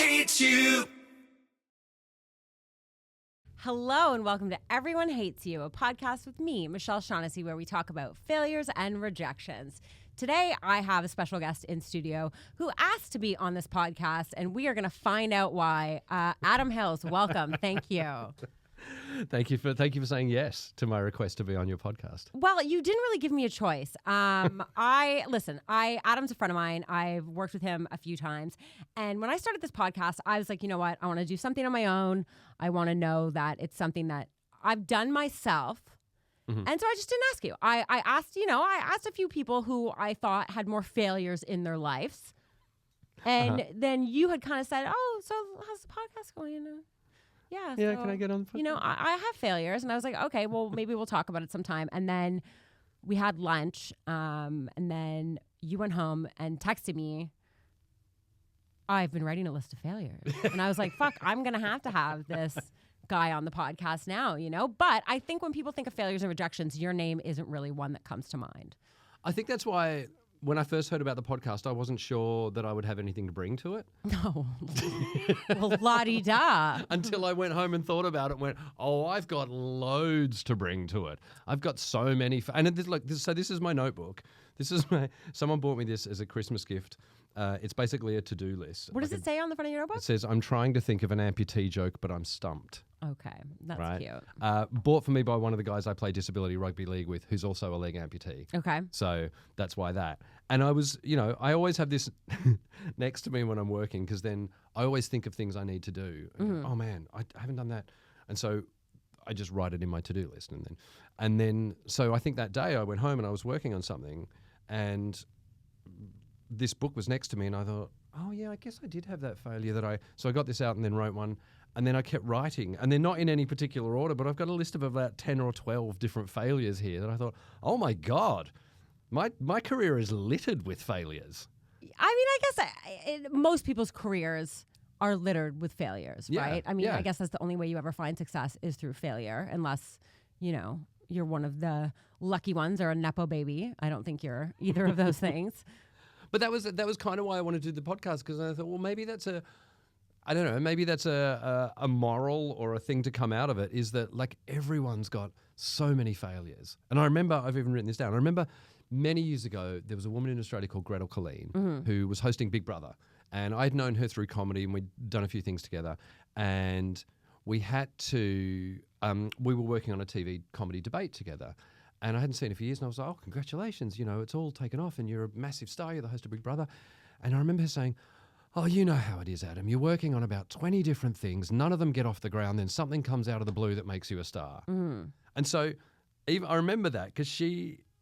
Hates You. Hello and welcome to Everyone Hates You, a podcast with me, Michelle Shaughnessy, where we talk about failures and rejections. Today, I have a special guest in studio who asked to be on this podcast, and we are going to find out why. Adam Hills, welcome. Thank you. Thank you for saying yes to my request to be on your podcast. Well, you didn't really give me a choice. Adam's a friend of mine. I've worked with him a few times. And when I started this podcast, I was like, you know what? I want to do something on my own. I want to know that it's something that I've done myself. Mm-hmm. And so I just didn't ask you. I asked a few people who I thought had more failures in their lives. And then you had kind of said, oh, so how's the podcast going? Yeah. Yeah, so, can I get on the podcast? I have failures. And I was like, okay, well, maybe we'll talk about it sometime. And then we had lunch. And then you went home and texted me, I've been writing a list of failures. And I was like, fuck, I'm going to have this guy on the podcast now, But I think when people think of failures and rejections, your name isn't really one that comes to mind. I think that's why when I first heard about the podcast, I wasn't sure that I would have anything to bring to it. No. Well, la-di-da. Until I went home and thought about it and went, oh, I've got loads to bring to it. I've got so many. This is my notebook. Someone bought me this as a Christmas gift. It's basically a to-do list. What does it say on the front of your notebook? It says, I'm trying to think of an amputee joke, but I'm stumped. Okay, that's right? cute. Bought for me by one of the guys I play disability rugby league with, who's also a leg amputee. Okay. So that's why that. And I was, I always have this next to me when I'm working, because then I always think of things I need to do. And go, oh man, I haven't done that. And so I just write it in my to-do list. And then, so I think that day I went home and I was working on something, and this book was next to me, and I thought, oh yeah, I guess I did have that failure so I got this out and then wrote one. And then I kept writing, and they're not in any particular order, but I've got a list of about 10 or 12 different failures here that I thought, oh my God, my career is littered with failures. I mean, I guess most people's careers are littered with failures, right? I mean, I guess that's the only way you ever find success is through failure, unless, you're one of the lucky ones or a Nepo baby. I don't think you're either of those things. But that was kind of why I wanted to do the podcast, because I thought, well, maybe that's maybe that's a moral or a thing to come out of it, is that like everyone's got so many failures. And I remember, I've even written this down, I remember many years ago, there was a woman in Australia called Gretel Colleen who was hosting Big Brother. And I'd known her through comedy, and we'd done a few things together. And we had to, we were working on a TV comedy debate together. And I hadn't seen her for years, and I was like, oh, congratulations, it's all taken off, and you're a massive star, you're the host of Big Brother. And I remember her saying, oh, you know how it is, Adam. You're working on about 20 different things. None of them get off the ground. Then something comes out of the blue that makes you a star. And so I remember that, because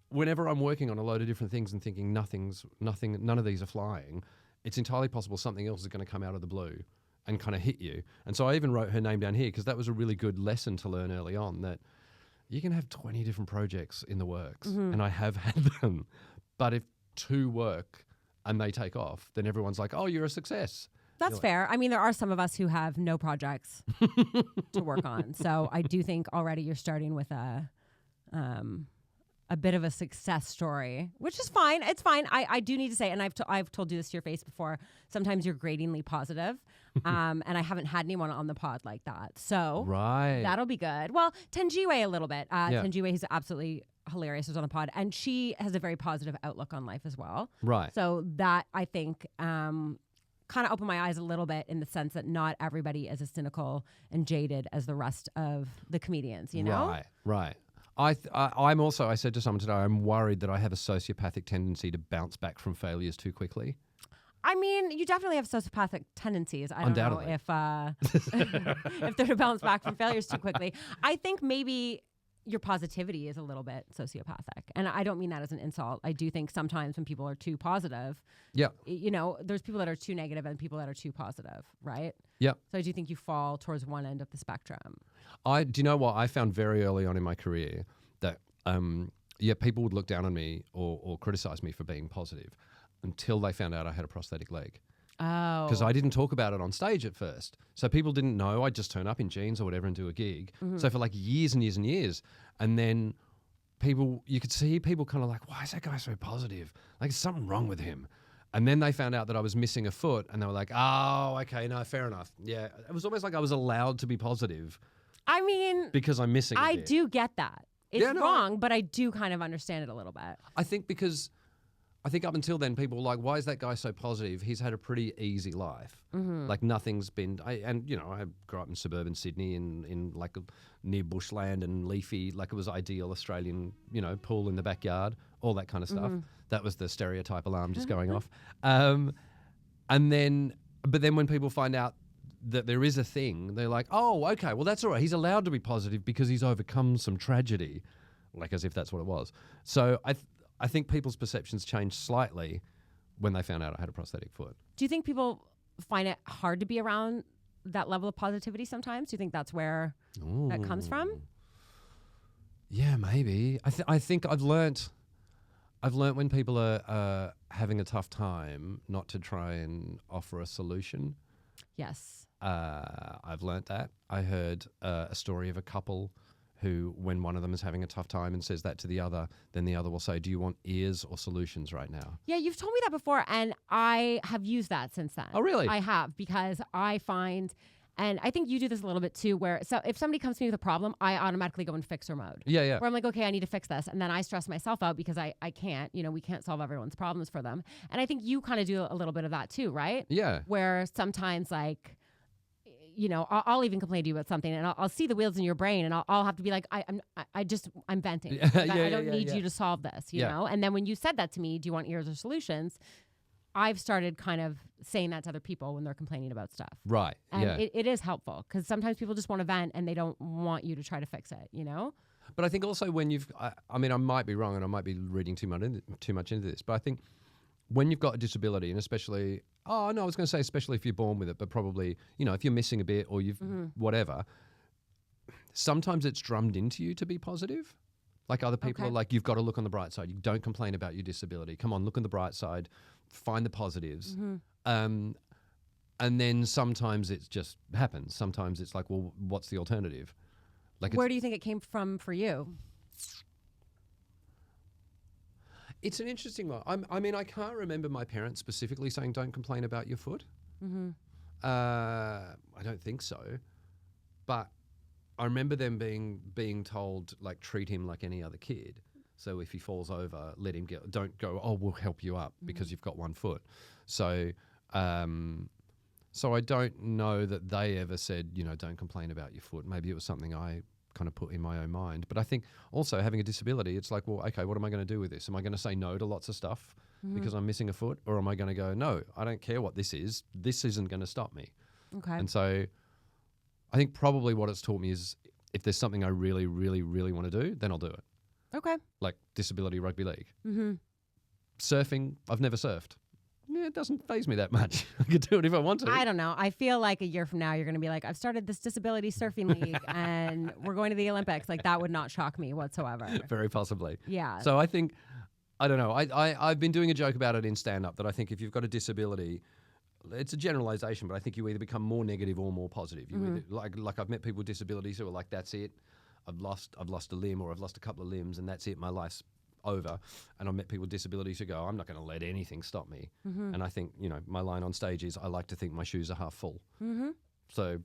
whenever I'm working on a load of different things and thinking none of these are flying, it's entirely possible something else is going to come out of the blue and kind of hit you. And so I even wrote her name down here, because that was a really good lesson to learn early on, that you can have 20 different projects in the works, and I have had them. But if 2 work and they take off, then everyone's like, oh, you're a success. That's fair. I mean, there are some of us who have no projects to work on. So I do think already you're starting with a bit of a success story, which is fine. It's fine. I do need to say, and I've told you this to your face before, sometimes you're gratingly positive, and I haven't had anyone on the pod like that. So that'll be good. Well, Tenjiwe a little bit. Tenjiwe, who's absolutely hilarious, was on the pod, and she has a very positive outlook on life as well. Right. So that, I think, kind of opened my eyes a little bit, in the sense that not everybody is as cynical and jaded as the rest of the comedians, Right. I said to someone today, I'm worried that I have a sociopathic tendency to bounce back from failures too quickly. I mean, you definitely have sociopathic tendencies. I don't know if they're to bounce back from failures too quickly. I think maybe your positivity is a little bit sociopathic. And I don't mean that as an insult. I do think sometimes when people are too positive, there's people that are too negative and people that are too positive, right? Yeah. So I do think you fall towards one end of the spectrum. Do you know what I found very early on in my career, that people would look down on me or criticize me for being positive until they found out I had a prosthetic leg. Oh. Because I didn't talk about it on stage at first. So people didn't know. I'd just turn up in jeans or whatever and do a gig. Mm-hmm. So for like years and years and years. And then you could see people kind of like, why is that guy so positive? Like, there's something wrong with him. And then they found out that I was missing a foot, and they were like, "Oh, okay, no, fair enough." Yeah, it was almost like I was allowed to be positive I mean, because I'm missing. I a bit. do get that. It's Yeah, no, wrong, but I do kind of understand it a little bit. I think up until then, people were like, "Why is that guy so positive? He's had a pretty easy life. Like nothing's been." I grew up in suburban Sydney in like near bushland and leafy, like it was ideal Australian, pool in the backyard, all that kind of stuff. That was the stereotype alarm just going off. But then when people find out that there is a thing, they're like, "Oh, okay, well that's all right. He's allowed to be positive because he's overcome some tragedy," like as if that's what it was. So I think people's perceptions changed slightly when they found out I had a prosthetic foot. Do you think people find it hard to be around that level of positivity sometimes? Do you think that's where that comes from? Yeah, maybe. I think I've learnt when people are having a tough time not to try and offer a solution. Yes. I've learnt that. I heard a story of a couple who, when one of them is having a tough time and says that to the other, then the other will say, "Do you want ears or solutions right now?" Yeah, you've told me that before, and I have used that since then. Oh, really? I have, because I find, and I think you do this a little bit too, where so if somebody comes to me with a problem, I automatically go in fixer mode. Yeah. Where I'm like, okay, I need to fix this. And then I stress myself out because I can't, we can't solve everyone's problems for them. And I think you kind of do a little bit of that too, right? Yeah. Where sometimes I'll even complain to you about something, and I'll see the wheels in your brain, and I'll have to be like, I'm venting. I don't need you to solve this, you know? And then when you said that to me, do you want ears or solutions? I've started kind of saying that to other people when they're complaining about stuff. Right. And yeah. it is helpful, because sometimes people just want to vent and they don't want you to try to fix it, But I think also when I might be wrong and I might be reading too much into this, but I think when you've got a disability, and especially, I was going to say especially if you're born with it, but probably, if you're missing a bit or you've whatever, sometimes it's drummed into you to be positive. Like other people are like, you've got to look on the bright side. You don't complain about your disability. Come on, look on the bright side, find the positives. And then sometimes it just happens. Sometimes it's like, well, what's the alternative? Like, where do you think it came from for you? It's an interesting one. I can't remember my parents specifically saying, "Don't complain about your foot." I don't think so. But I remember them being told, like, treat him like any other kid. So if he falls over, let him get. Don't go, "Oh, we'll help you up because you've got one foot." So, so I don't know that they ever said, "Don't complain about your foot." Maybe it was something I kind of put in my own mind. But I think also having a disability, it's like, well, okay, what am I going to do with this? Am I going to say no to lots of stuff because I'm missing a foot? Or am I going to go, no, I don't care what this is. This isn't going to stop me. Okay. And so I think probably what it's taught me is if there's something I really, really, really want to do, then I'll do it. Okay. Like disability rugby league. Surfing, I've never surfed. Yeah, it doesn't faze me that much. I could do it if I want to. I don't know. I feel like a year from now, you're going to be like, I've started this disability surfing league and we're going to the Olympics. Like, that would not shock me whatsoever. Very possibly. Yeah. So I think, I don't know. I've been doing a joke about it in stand-up that I think if you've got a disability, it's a generalization, but I think you either become more negative or more positive. You either, like I've met people with disabilities who are like, that's it. I've lost a limb or I've lost a couple of limbs and that's it. My life's over. And I've met people with disabilities who go, I'm not going to let anything stop me. And I think, my line on stage is, I like to think my shoes are half full. So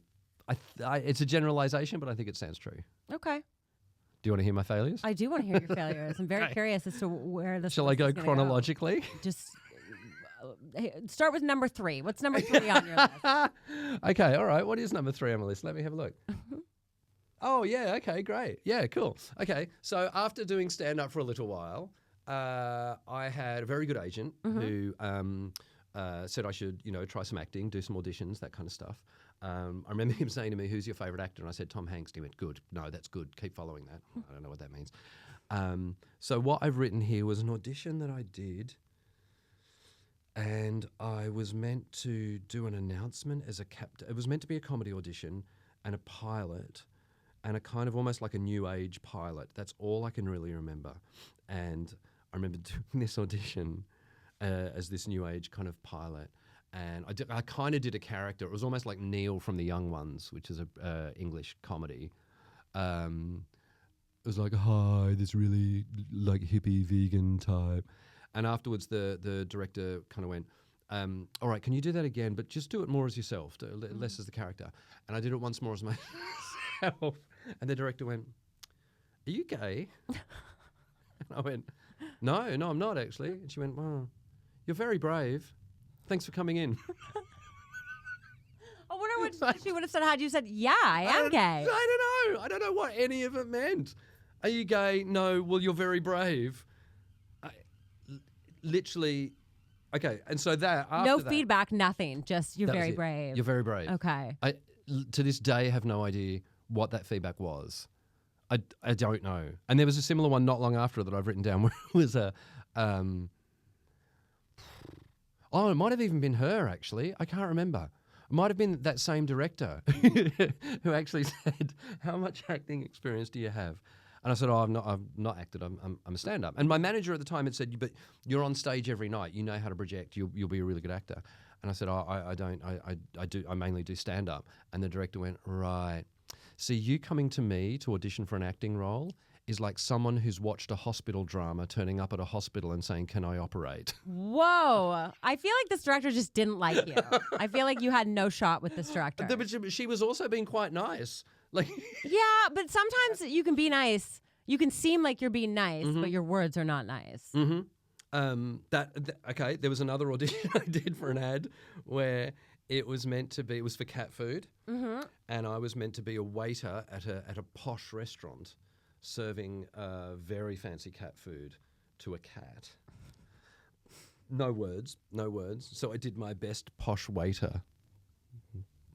it's a generalization, but I think it stands true. Okay. Do you want to hear my failures? I do want to hear your failures. I'm very curious as to where this. Shall I go chronologically? Just start with number 3. What's number 3 on your list? Okay, all right. What is number 3 on my list? Let me have a look. Oh, yeah, okay, great. Yeah, cool. Okay, so after doing stand-up for a little while, I had a very good agent who said I should, try some acting, do some auditions, that kind of stuff. I remember him saying to me, "Who's your favourite actor?" And I said, "Tom Hanks." And he went, "Good. No, that's good. Keep following that." I don't know what that means. So what I've written here was an audition that I did, and I was meant to do an announcement as a captain. It was meant to be a comedy audition and a pilot, and a kind of almost like a new age pilot. That's all I can really remember. And I remember doing this audition as this new age kind of pilot. And I kind of did a character. It was almost like Neil from The Young Ones, which is a English comedy. It was like, hi, this really like hippie vegan type. And afterwards the director kind of went, all right, can you do that again? But just do it more as yourself, less as the character. And I did it once more as myself. And the director went, are you gay? And I went, no, I'm not actually. And she went, well, you're very brave. Thanks for coming in. I wonder what she would have said had you said, yeah, I am gay. I don't know. I don't know what any of it meant. Are you gay? No. Well, you're very brave. Literally, okay. And so no feedback, nothing. Just you're very brave. You're very brave. Okay. I to this day have no idea what that feedback was. I don't know. And there was a similar one not long after that I've written down where it was a it might have even been her actually. I can't remember. It might have been that same director who actually said, "How much acting experience do you have?" And I said, "Oh, I've not acted. I'm a stand-up." And my manager at the time had said, "But you're on stage every night. You know how to project. You'll be a really good actor." And I said, "Oh, I don't. I do. I mainly do stand-up." And the director went, "Right. See, you coming to me to audition for an acting role is like someone who's watched a hospital drama turning up at a hospital and saying, 'Can I operate?'" Whoa. I feel like this director just didn't like you. I feel like you had no shot with this director. But she was also being quite nice. Like, yeah, but sometimes you can be nice. You can seem like you're being nice, but your words are not nice. Mm-hmm. Okay, there was another audition I did for an ad where it was for cat food, and I was meant to be a waiter at a posh restaurant serving very fancy cat food to a cat. No words. So I did my best posh waiter.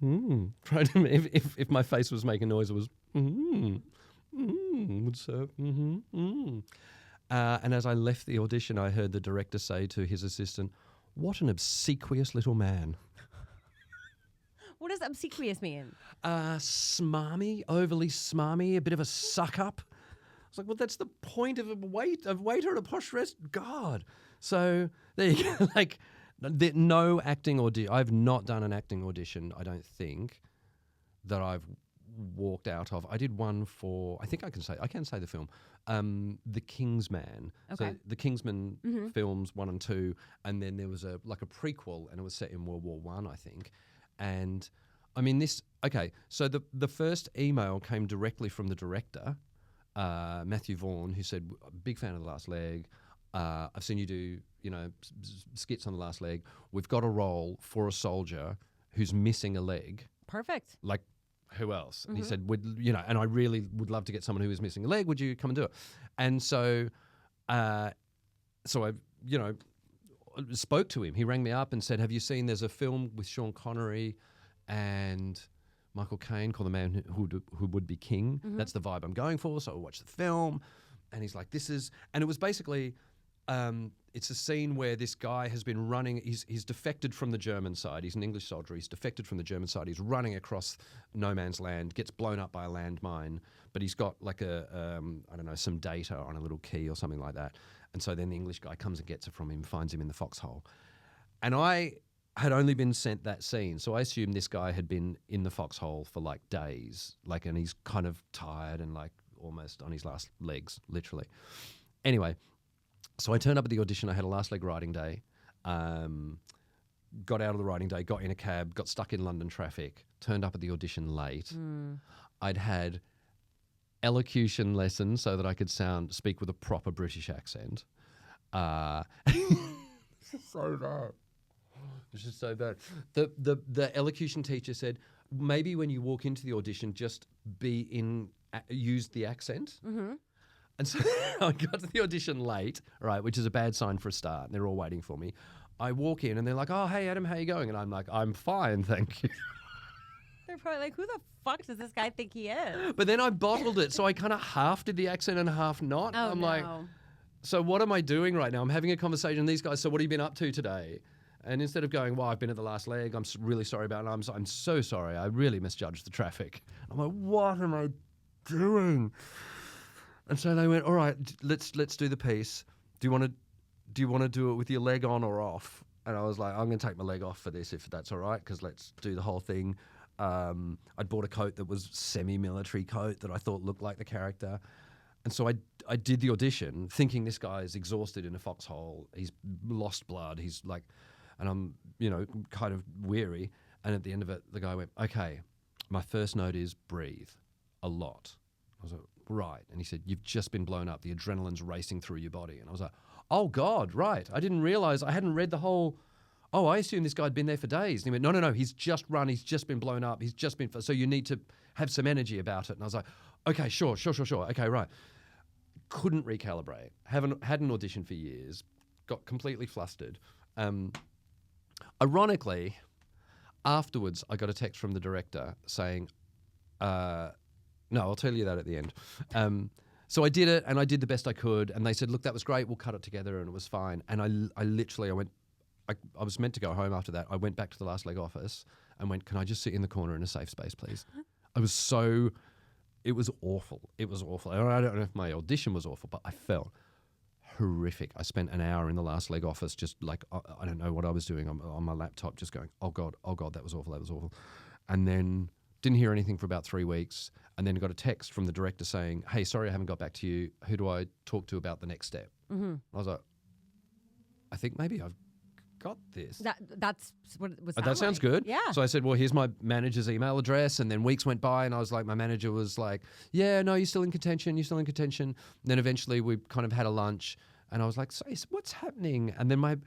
Trying to if my face was making noise, it was would serve. And as I left the audition, I heard the director say to his assistant, "What an obsequious little man." What does obsequious mean? Smarmy, overly smarmy, a bit of a suck up. I was like, well, that's the point of a waiter at a posh restaurant. God. So there you go. Like, no acting audition. I've not done an acting audition, I don't think, that I've walked out of. I did one for, I can say the film, The Kingsman. Okay. So the Kingsman films 1 and 2, and then there was a prequel, and it was set in World War I, I think. And I mean so the first email came directly from the director, Matthew Vaughn, who said, "Big fan of The Last Leg. I've seen you do, skits on The Last Leg. We've got a role for a soldier who's missing a leg." Perfect. Like, who else? And he said, and I really would love to get someone who is missing a leg. Would you come and do it? And so I, spoke to him. He rang me up and said, "Have you seen, there's a film with Sean Connery and Michael Caine called The Man Who Would Be King. That's the vibe I'm going for." So I watched the film, and he's like, and it was basically, it's a scene where this guy has been running, he's defected from the German side. He's an English soldier. He's defected from the German side. He's running across no man's land, gets blown up by a landmine, but he's got like some data on a little key or something like that. And so then the English guy comes and gets it from him, finds him in the foxhole. And I had only been sent that scene, so I assumed this guy had been in the foxhole for like days, and he's kind of tired and like almost on his last legs, literally. Anyway, so I turned up at the audition. I had a last leg writing day, got out of the writing day, got in a cab, got stuck in London traffic, turned up at the audition late. I'd had elocution lessons so that I could speak with a proper British accent. So bad. It's just so bad. The elocution teacher said, maybe when you walk into the audition, just use the accent. And so I got to the audition late, right, which is a bad sign for a start. And they're all waiting for me. I walk in and they're like, "Oh, hey, Adam, how you going?" And I'm like, "I'm fine, thank you." They're probably like, who the fuck does this guy think he is? But then I bottled it, so I kind of half did the accent and half not. Oh, I'm like, so what am I doing right now? I'm having a conversation with these guys. So what have you been up to today? And instead of going, "Well, I've been at the last leg. I'm really sorry about it. I'm so sorry. I really misjudged the traffic." I'm like, what am I doing? And so they went, "All right, let's do the piece. Do you want to do it with your leg on or off?" And I was like, "I'm going to take my leg off for this, if that's all right, because let's do the whole thing." I'd bought a coat that was semi-military coat that I thought looked like the character. And so I did the audition thinking this guy is exhausted in a foxhole. He's lost blood. He's like, and I'm, kind of weary. And at the end of it, the guy went, okay, my first note is breathe a lot. I was like, right. And he said, you've just been blown up. The adrenaline's racing through your body. And I was like, oh God, right. I didn't realize, I hadn't read the whole, I assumed this guy had been there for days. And he went, no, he's just run. He's just been blown up. He's just been, so you need to have some energy about it. And I was like, okay, sure. Okay, right. Couldn't recalibrate. Haven't had an audition for years. Got completely flustered. Ironically, afterwards, I got a text from the director saying, no, I'll tell you that at the end. So I did it, and I did the best I could. And they said, look, that was great. We'll cut it together, and it was fine. And I went, I was meant to go home after that. I went back to the last leg office and went, can I just sit in the corner in a safe space, please? It was awful. It was awful. I don't know if my audition was awful, but I felt horrific. I spent an hour in the last leg office just like, I don't know what I was doing on my laptop, just going, oh God, that was awful. And then didn't hear anything for about 3 weeks, and then got a text from the director saying, hey, sorry I haven't got back to you. Who do I talk to about the next step? Mm-hmm. I was like, I think maybe I've got this. That's what it was. That sounds good. Yeah. So I said, well, here's my manager's email address. And then weeks went by, and I was like, my manager was like, yeah, no, you're still in contention. And then eventually we kind of had a lunch, and I was like, so what's happening? And then my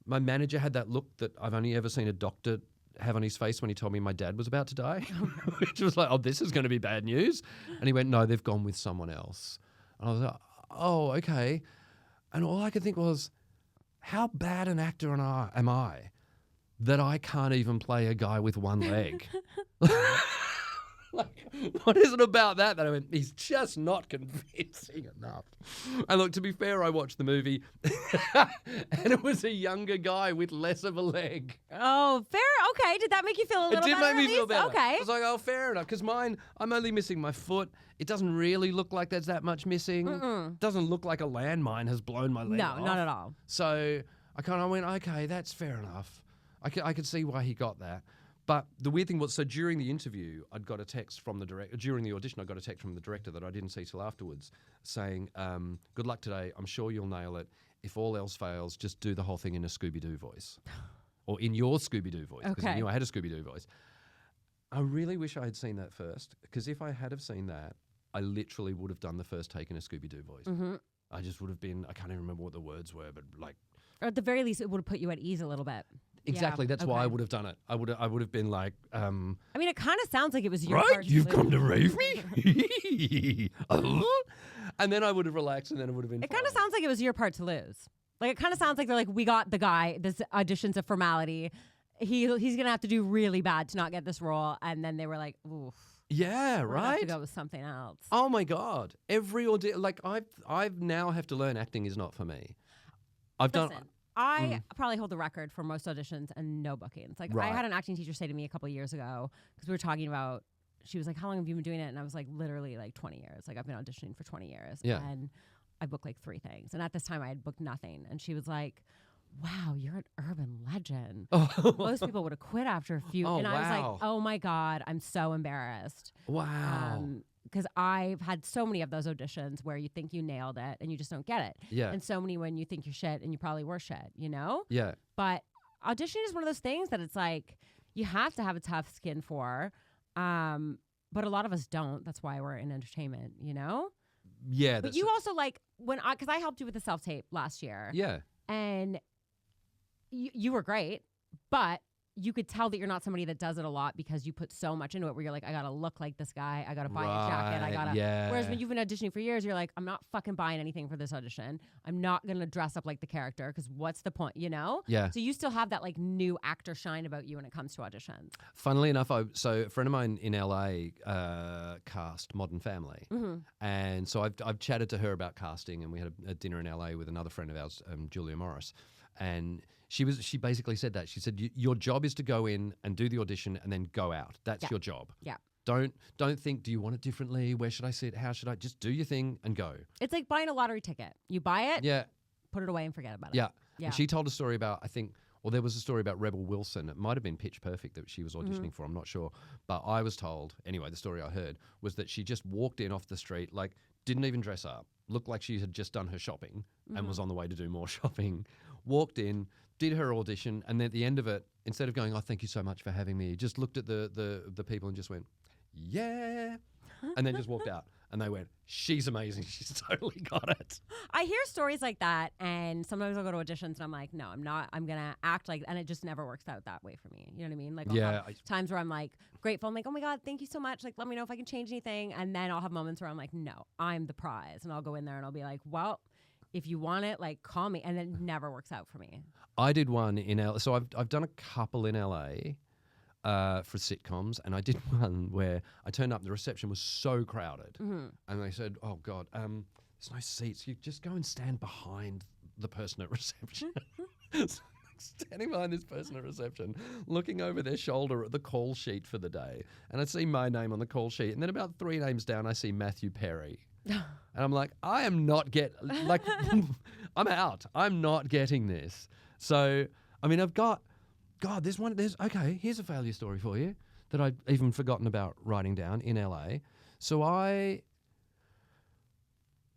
manager had that look that I've only ever seen a doctor have on his face when he told me my dad was about to die, which was like, oh, this is going to be bad news. And he went, no, they've gone with someone else. And I was like, oh, okay. And all I could think was, how bad an actor am I that I can't even play a guy with one leg? Like, what is it about that I went, he's just not convincing enough? And look, to be fair, I watched the movie and it was a younger guy with less of a leg. Oh, fair. Okay. Did that make you feel a little better? It did make me feel better. Okay. I was like, oh, fair enough. Because mine, I'm only missing my foot. It doesn't really look like there's that much missing. It doesn't look like a landmine has blown my leg off. No, not at all. So I kind of went, okay, that's fair enough. I could see why he got that. But the weird thing was, so during the interview, I'd got a text from the director. During the audition, I got a text from the director that I didn't see till afterwards, saying, "Good luck today. I'm sure you'll nail it. If all else fails, just do the whole thing in a Scooby-Doo voice, or in your Scooby-Doo voice." Because I knew I had a Scooby-Doo voice. I really wish I had seen that first, because if I had have seen that, I literally would have done the first take in a Scooby-Doo voice. Mm-hmm. I just would have been. I can't even remember what the words were, but like. Or at the very least, it would have put you at ease a little bit. Exactly. That's why I would have done it. I would have been like. I mean, it kind of sounds like it was your right. part. You've come to rave me, and then I would have relaxed, and then it would have been. It kind of sounds like it was your part to lose. Like, it kind of sounds like they're like, we got the guy. This audition's a formality. He's gonna have to do really bad to not get this role, and then they were like, oof. Yeah, right. Have to go with something else. Oh my God! Every audition, like I've now have to learn acting is not for me. I probably hold the record for most auditions and no bookings. Like, I had an acting teacher say to me a couple of years ago, because we were talking about, she was like, how long have you been doing it? And I was like, literally like 20 years. Like, I've been auditioning for 20 years. Yeah. And I booked like 3 things. And at this time I had booked nothing. And she was like, wow, you're an urban legend. Most people would have quit after a few. And I was like, oh my God, I'm so embarrassed. Wow. Because I've had so many of those auditions where you think you nailed it and you just don't get it. Yeah. And so many when you think you're shit and you probably were shit, you know? Yeah. But auditioning is one of those things that it's like, you have to have a tough skin for. But a lot of us don't. That's why we're in entertainment, you know? Yeah. But you also like, because I helped you with the self-tape last year. Yeah. And you were great, but you could tell that you're not somebody that does it a lot because you put so much into it where you're like, I gotta look like this guy, I gotta buy a jacket, I gotta. Yeah. Whereas when you've been auditioning for years, you're like, I'm not fucking buying anything for this audition. I'm not gonna dress up like the character because what's the point, you know? Yeah. So you still have that like new actor shine about you when it comes to auditions. Funnily enough, so a friend of mine in LA cast Modern Family, and so I've chatted to her about casting, and we had a dinner in LA with another friend of ours, Julia Morris, and she basically said that. She said, your job is to go in and do the audition and then go out. That's your job. Yeah. Don't think, do you want it differently? Where should I sit? How should I? Just do your thing and go. It's like buying a lottery ticket. You buy it, put it away and forget about it. Yeah. And she told a story about, there was a story about Rebel Wilson. It might have been Pitch Perfect that she was auditioning for. I'm not sure. But I was told, anyway, the story I heard was that she just walked in off the street, like didn't even dress up, looked like she had just done her shopping and was on the way to do more shopping, walked in, did her audition, and then at the end of it, instead of going, "Oh, thank you so much for having me," just looked at the people and just went, "Yeah," and then just walked out. And they went, "She's amazing. She's totally got it." I hear stories like that, and sometimes I'll go to auditions and I'm like, no, I'm not. I'm going to act like, and it just never works out that way for me. You know what I mean? Like, I'll have times where I'm like grateful. I'm like, oh my God, thank you so much. Like, let me know if I can change anything. And then I'll have moments where I'm like, no, I'm the prize. And I'll go in there and I'll be like, well, if you want it, like, call me. And it never works out for me. I did one in LA. So I've done a couple in LA. For sitcoms, and I did one where I turned up, the reception was so crowded, and they said, "Oh God, there's no seats. You just go and stand behind the person at reception." So I'm standing behind this person at reception, looking over their shoulder at the call sheet for the day, and I see my name on the call sheet, and then about 3 names down, I see Matthew Perry, and I'm like, I am not I'm out. I'm not getting this. So I mean, I've got. God, okay, here's a failure story for you that I'd even forgotten about writing down in LA. So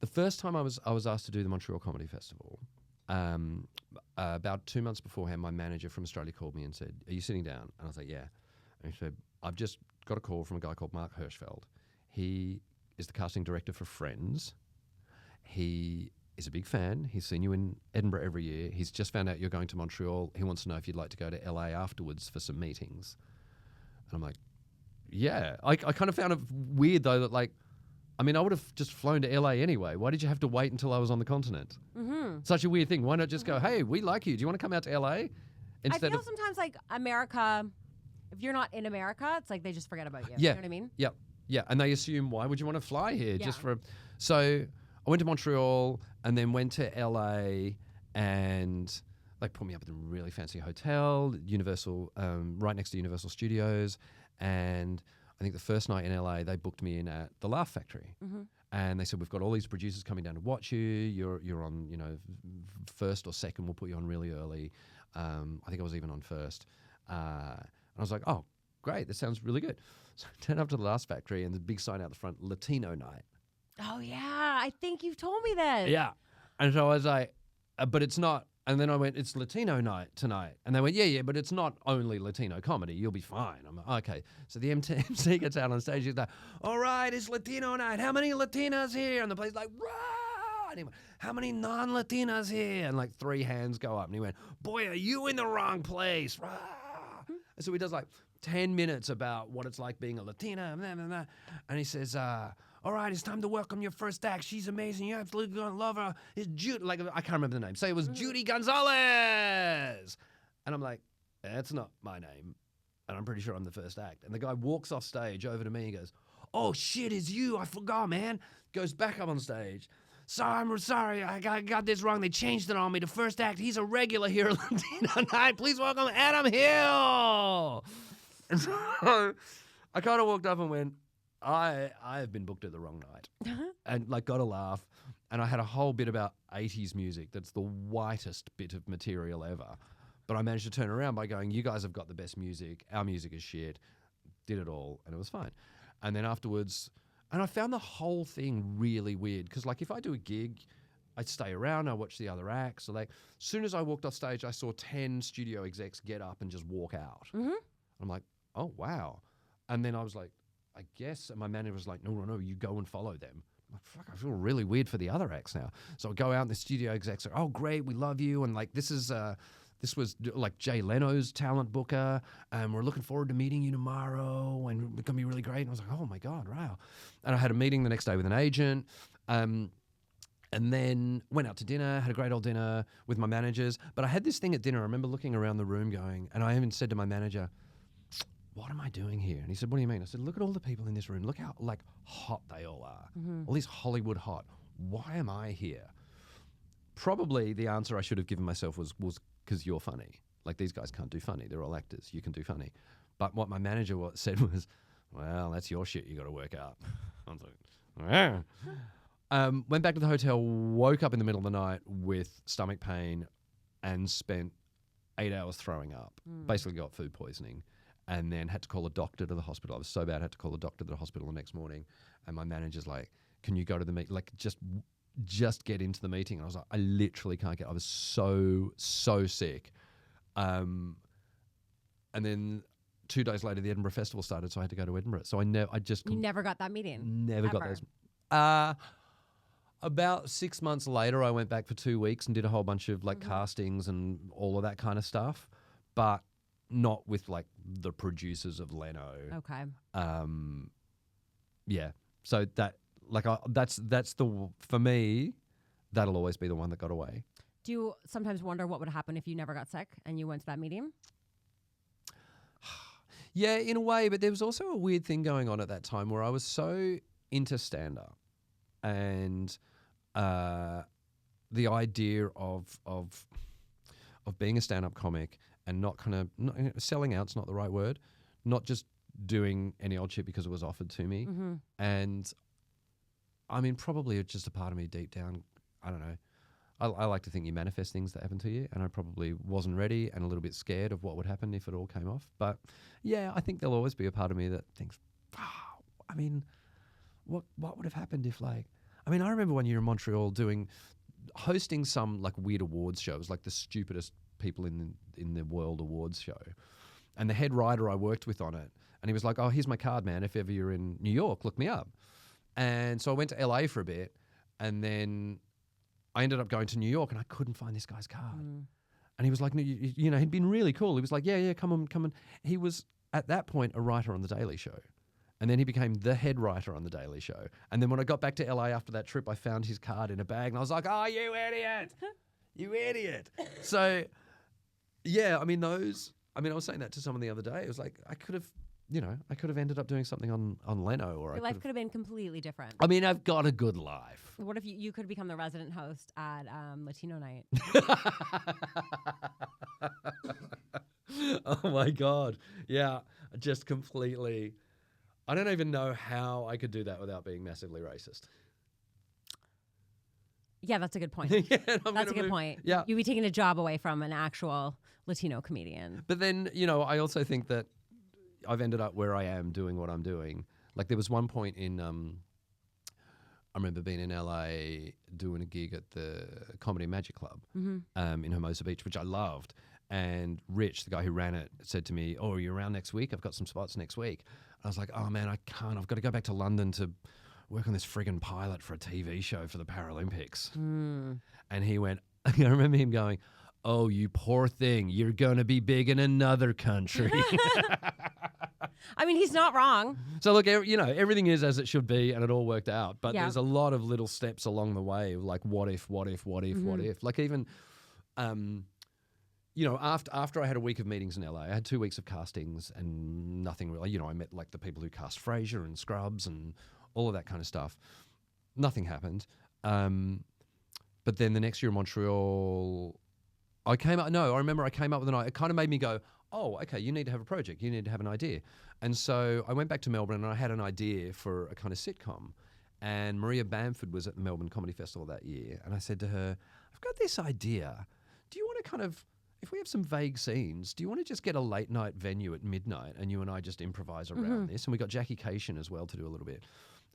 the first time I was asked to do the Montreal Comedy Festival, about 2 months beforehand, my manager from Australia called me and said, "Are you sitting down?" And I was like, "Yeah." And he said, "I've just got a call from a guy called Mark Hirschfeld. He is the casting director for Friends. He is a big fan. He's seen you in Edinburgh every year. He's just found out you're going to Montreal. He wants to know if you'd like to go to LA afterwards for some meetings." And I'm like, yeah. I kind of found it weird, though, that, like, I mean, I would have just flown to LA anyway. Why did you have to wait until I was on the continent? Such a weird thing. Why not just go, "Hey, we like you. Do you want to come out to LA?" Instead I feel sometimes like America, if you're not in America, it's like they just forget about you. Yeah. You know what I mean? Yeah. Yeah. And they assume, why would you want to fly here? Just for... So I went to Montreal and then went to LA, and like put me up at a really fancy hotel, Universal, right next to Universal Studios. And I think the first night in LA, they booked me in at the Laugh Factory, and they said, "We've got all these producers coming down to watch you. You're on, first or second. We'll put you on really early." I think I was even on first, and I was like, "Oh, great! This sounds really good." So I turned up to the Laugh Factory, and the big sign out the front, "Latino Night." Oh, yeah. I think you've told me this. Yeah. And so I was like, "But it's not." And then I went, "It's Latino night tonight." And they went, yeah, but it's not only Latino comedy. You'll be fine." I'm like, okay. So the MC gets out on stage. He's like, "All right, it's Latino night. How many Latinas here?" And the place like, "Rah!" And he went, "How many non-Latinas here?" And like 3 hands go up. And he went, "Boy, are you in the wrong place." Rah! And so he does like 10 minutes about what it's like being a Latina. And he says, "All right, it's time to welcome your first act. She's amazing. You're absolutely going to love her. It's Judy," like, I can't remember the name. Say it was Judy Gonzalez. And I'm like, "That's not my name. And I'm pretty sure I'm the first act." And the guy walks off stage over to me and goes, "Oh, shit, it's you. I forgot, man." Goes back up on stage. I'm sorry. I got this wrong. They changed it on me. The first act, he's a regular here at Latino Night. Please welcome Adam Hill." And so I kind of walked up and went, I have been booked at the wrong night, and like got a laugh. And I had a whole bit about 80s music. That's the whitest bit of material ever. But I managed to turn around by going, "You guys have got the best music. Our music is shit." Did it all, and it was fine. And then afterwards, and I found the whole thing really weird, because like if I do a gig, I stay around, I watch the other acts. So like, as soon as I walked off stage, I saw 10 studio execs get up and just walk out. I'm like, "Oh, wow." And then I was like, I guess, and my manager was like, no, you go and follow them. I'm like, fuck, I feel really weird for the other acts now. So I go out and the studio execs are, "Oh, great, we love you." And like, this was like Jay Leno's talent booker, and we're looking forward to meeting you tomorrow, and it's going to be really great. And I was like, "Oh my God, wow." And I had a meeting the next day with an agent, and then went out to dinner, had a great old dinner with my managers. But I had this thing at dinner, I remember looking around the room going, and I even said to my manager, "What am I doing here?" And he said, "What do you mean?" I said, "Look at all the people in this room. Look how like hot they all are. All these Hollywood hot. Why am I here?" Probably the answer I should have given myself was because you're funny. Like, these guys can't do funny. They're all actors. You can do funny. But what my manager said was, "Well, that's your shit you got to work out." I was like, "Yeah." Went back to the hotel, woke up in the middle of the night with stomach pain, and spent 8 hours throwing up. Basically got food poisoning. And then had to call a doctor to the hospital. I was so bad, I had to call a doctor to the hospital the next morning. And my manager's like, "Can you go to the meeting? Like, just get into the meeting." And I was like, "I literally can't get." I was so sick. And then 2 days later, the Edinburgh Festival started, so I had to go to Edinburgh. So I just You never got that meeting? never got Ever? those. About 6 months later, I went back for 2 weeks and did a whole bunch of like castings and all of that kind of stuff, but not with like the producers of Leno. Okay. Yeah. So that's the for me, that'll always be the one that got away. Do you sometimes wonder what would happen if you never got sick and you went to that meeting? Yeah, in a way, but there was also a weird thing going on at that time where I was so into stand-up and the idea of being a stand-up comic and not selling out's not the right word, not just doing any old shit because it was offered to me. Mm-hmm. And I mean, probably it's just a part of me deep down, I don't know. I like to think you manifest things that happen to you, and I probably wasn't ready and a little bit scared of what would happen if it all came off. But yeah, I think there'll always be a part of me that thinks, I mean, what would have happened if I remember one year in Montreal hosting some like weird awards show. It was like the stupidest people in the world awards show. And the head writer I worked with on it, and he was like, "Oh, here's my card, man. If ever you're in New York, look me up." And so I went to LA for a bit, and then I ended up going to New York, and I couldn't find this guy's card. And he was like, you know, he'd been really cool. He was like, yeah, come on. He was, at that point, a writer on The Daily Show. And then he became the head writer on The Daily Show. And then when I got back to LA after that trip, I found his card in a bag, and I was like, oh, you idiot. You idiot. So, yeah, I was saying that to someone the other day. It was like, I could have ended up doing something on Leno. Or Your life could have been completely different. I mean, I've got a good life. What if you could become the resident host at Latino Night? Oh my God. Yeah, just completely. I don't even know how I could do that without being massively racist. Yeah, that's a good point. Yeah, that's a good point. Yeah. You'd be taking a job away from an actual Latino comedian. But then, I also think that I've ended up where I am doing what I'm doing. Like there was one point I remember being in LA doing a gig at the Comedy and Magic Club in Hermosa Beach, which I loved. And Rich, the guy who ran it, said to me, "Oh, are you around next week? I've got some spots next week." And I was like, "Oh man, I can't. I've got to go back to London to work on this friggin' pilot for a TV show for the Paralympics." And he went, I remember him going, "Oh, you poor thing. You're going to be big in another country." I mean, he's not wrong. So look, everything is as it should be, and it all worked out. But Yeah. there's a lot of little steps along the way, like what if. Like even, after I had a week of meetings in LA, I had 2 weeks of castings and nothing really. I met like the people who cast Frasier and Scrubs and all of that kind of stuff. Nothing happened. But then the next year in Montreal, I remember I came up with it kind of made me go, oh, okay, you need to have a project. You need to have an idea. And so I went back to Melbourne and I had an idea for a kind of sitcom. And Maria Bamford was at the Melbourne Comedy Festival that year. And I said to her, I've got this idea. Do you want to if we have some vague scenes, do you want to just get a late night venue at midnight and you and I just improvise around this? And we got Jackie Cation as well to do a little bit.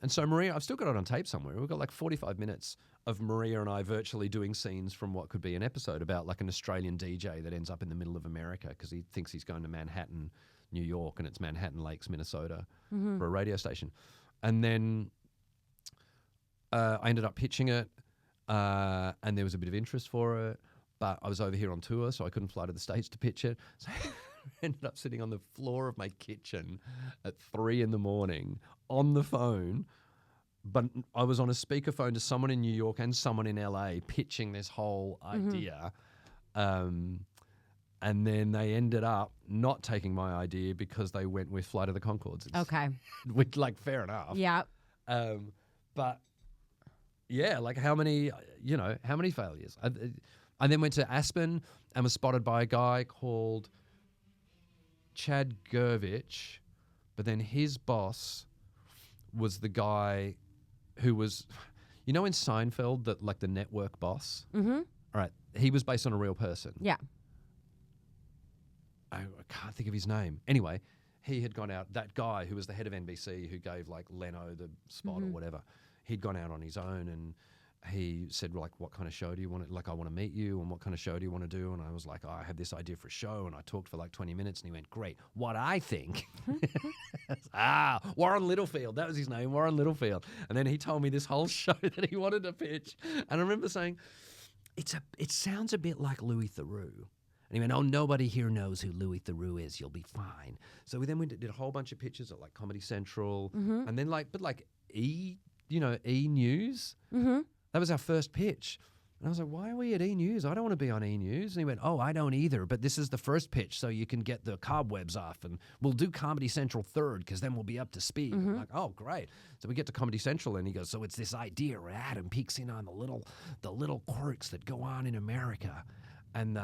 And so Maria, I've still got it on tape somewhere. We've got like 45 minutes of Maria and I virtually doing scenes from what could be an episode about like an Australian DJ that ends up in the middle of America because he thinks he's going to Manhattan, New York, and it's Manhattan Lakes, Minnesota for a radio station. And then I ended up pitching it and there was a bit of interest for it, but I was over here on tour, so I couldn't fly to the States to pitch it. So I ended up sitting on the floor of my kitchen at 3 a.m. on the phone, but I was on a speakerphone to someone in New York and someone in LA pitching this whole idea. And then they ended up not taking my idea because they went with Flight of the Conchords. Okay. Which, like, fair enough. Yeah. But yeah, like how many failures? I then went to Aspen and was spotted by a guy called Chad Gervich, but then his boss was the guy who was, in Seinfeld, that like the network boss. All right, he was based on a real person. Yeah. I can't think of his name. Anyway, he had gone out. That guy who was the head of NBC, who gave like Leno the spot or whatever, he'd gone out on his own he said, like, what kind of show do you want? Like, I want to meet you, and what kind of show do you want to do? And I was like, I have this idea for a show, and I talked for like 20 minutes, and he went, great. What I think, Warren Littlefield, that was his name, Warren Littlefield. And then he told me this whole show that he wanted to pitch, and I remember saying, it sounds a bit like Louis Theroux. And he went, oh, nobody here knows who Louis Theroux is. You'll be fine. So we then went did a whole bunch of pitches at like Comedy Central, and then like E News. Mm-hmm. That was our first pitch. And I was like, why are we at E News? I don't want to be on E News. And he went, oh, I don't either, but this is the first pitch, so you can get the cobwebs off, and we'll do Comedy Central third, because then we'll be up to speed. I'm like, oh, great. So we get to Comedy Central, and he goes, so it's this idea where Adam peeks in on the little quirks that go on in America, and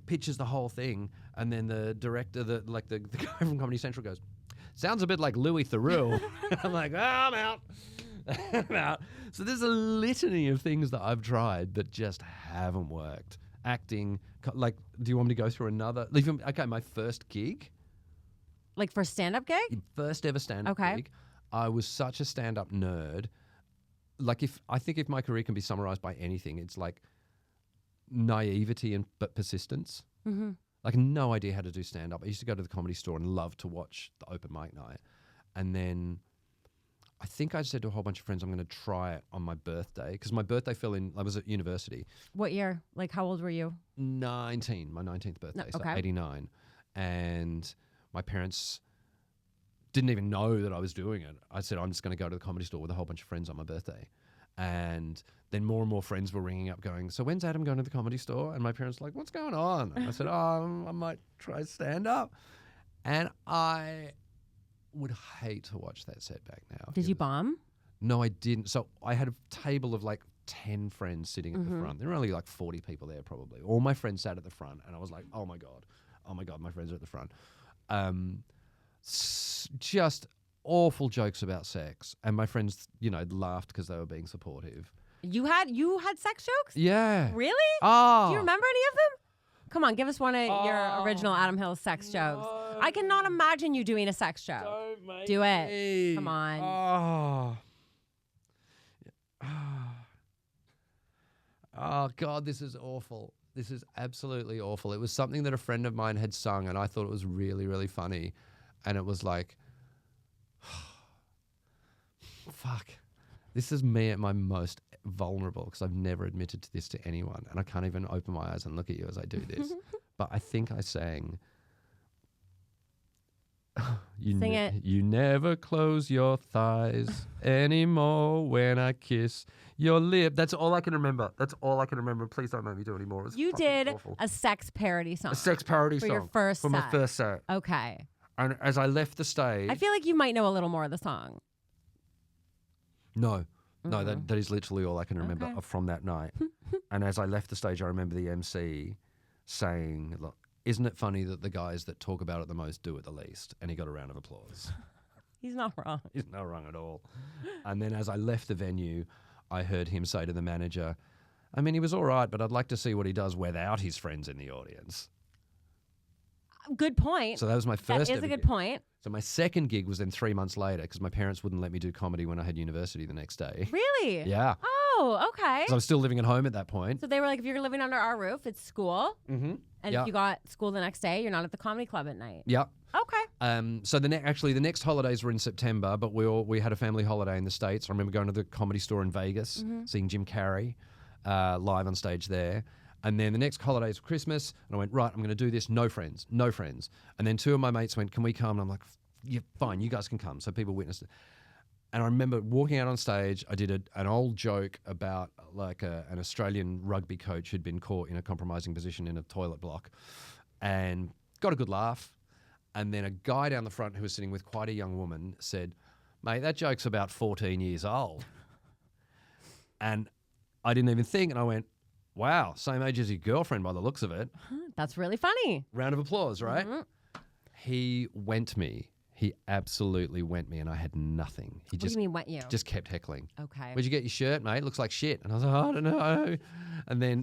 pitches the whole thing. And then the director, the guy from Comedy Central goes, sounds a bit like Louis Theroux. I'm like, oh, I'm out. I'm out. So there's a litany of things that I've tried that just haven't worked. Acting, like, do you want me to go through another? Okay, my first gig. Like for stand-up gig? First ever stand-up gig. I was such a stand-up nerd. Like, I think if my career can be summarized by anything, it's like naivety but persistence. Mm-hmm. Like, no idea how to do stand-up. I used to go to the Comedy Store and love to watch the open mic night. And then I think I said to a whole bunch of friends, I'm going to try it on my birthday, because my birthday fell in, I was at university. What year? Like, how old were you? 19, my 19th birthday, so 89. And my parents didn't even know that I was doing it. I said, I'm just going to go to the Comedy Store with a whole bunch of friends on my birthday. And then more and more friends were ringing up going, so when's Adam going to the Comedy Store? And my parents were like, what's going on? And I said, I might try stand up. And I would hate to watch that set back now. Did you bomb? No, I didn't. So I had a table of like 10 friends sitting at the front. There were only like 40 people there probably. All my friends sat at the front, and I was like, oh my God, my friends are at the front. Just awful jokes about sex. And my friends, laughed because they were being supportive. You had sex jokes? Yeah. Really? Oh. Do you remember any of them? Come on, give us one of your original Adam Hill sex jokes. I cannot imagine you doing a sex joke. Don't make Do it. me. Come on. Oh, God, this is awful. This is absolutely awful. It was something that a friend of mine had sung, and I thought it was really, really funny. And it was like, fuck. This is me at my most vulnerable, because I've never admitted to this to anyone, and I can't even open my eyes and look at you as I do this. But I think I sang, Sing it. You never close your thighs anymore when I kiss your lip. That's all I can remember. Please don't make me do any more. You did awful. a sex parody song. A sex parody for song. Your first for set. my first set. Okay. And as I left the stage... I feel like you might know a little more of the song. No, that is literally all I can remember from that night. And as I left the stage, I remember the MC saying, look, isn't it funny that the guys that talk about it the most do it the least? And he got a round of applause. He's not wrong. He's not wrong at all. And then as I left the venue, I heard him say to the manager, I mean, he was all right, but I'd like to see what he does without his friends in the audience. Good point. So that was my first That is a good gig. point. So my second gig was then 3 months later, because my parents wouldn't let me do comedy when I had university the next day. Really? Yeah. Oh, okay. So I was still living at home at that point. So they were like, if you're living under our roof, it's school. Mm-hmm. And if you got school the next day, you're not at the comedy club at night. Yeah. Okay. So the next holidays were in September, but we had a family holiday in the States. I remember going to the Comedy Store in Vegas, seeing Jim Carrey live on stage there. And then the next holidays were Christmas, and I went, right, I'm going to do this, no friends. And then two of my mates went, can we come? And I'm like, yeah, fine, you guys can come. So people witnessed it. And I remember walking out on stage, I did an old joke about like an Australian rugby coach who'd been caught in a compromising position in a toilet block and got a good laugh. And then a guy down the front who was sitting with quite a young woman said, mate, that joke's about 14 years old. And I didn't even think, and I went, wow, same age as your girlfriend by the looks of it. That's really funny. Round of applause, right? Mm-hmm. He went me. He absolutely went me, and I had nothing. He What do you mean went you? Just kept heckling. Okay. Where'd you get your shirt, mate? Looks like shit. And I was like, I don't know.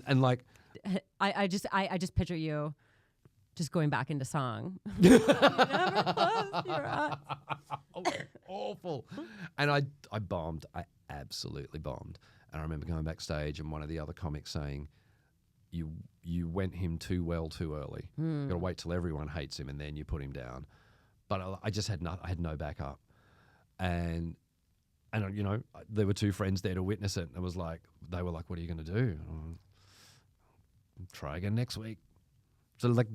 And like... I just picture you just going back into song. You never close your eyes. Awful. And I bombed. I absolutely bombed. And I remember going backstage and one of the other comics saying, you went him too well too early. You got to wait till everyone hates him and then you put him down. But I just had no backup. And you know, there were two friends there to witness it. And it was like, they were like, what are you going to do? Try again next week. So like,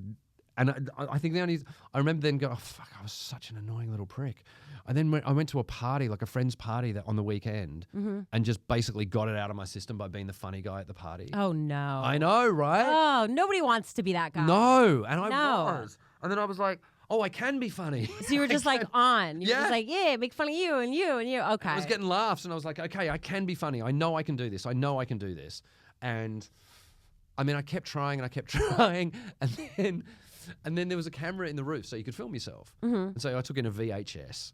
and I think I remember then going, oh, fuck, I was such an annoying little prick. And then I went to a party, like a friend's party that on the weekend and just basically got it out of my system by being the funny guy at the party. Oh, no. I know, right? Oh, nobody wants to be that guy. No. And I was. And then I was like, oh, I can be funny. So you were just like on. You were just like, yeah, make fun of you and you and you. Okay. I was getting laughs and I was like, okay, I can be funny. I know I can do this. I know I can do this. And I mean, I kept trying and I kept trying. And then there was a camera in the roof so you could film yourself. And so I took in a VHS,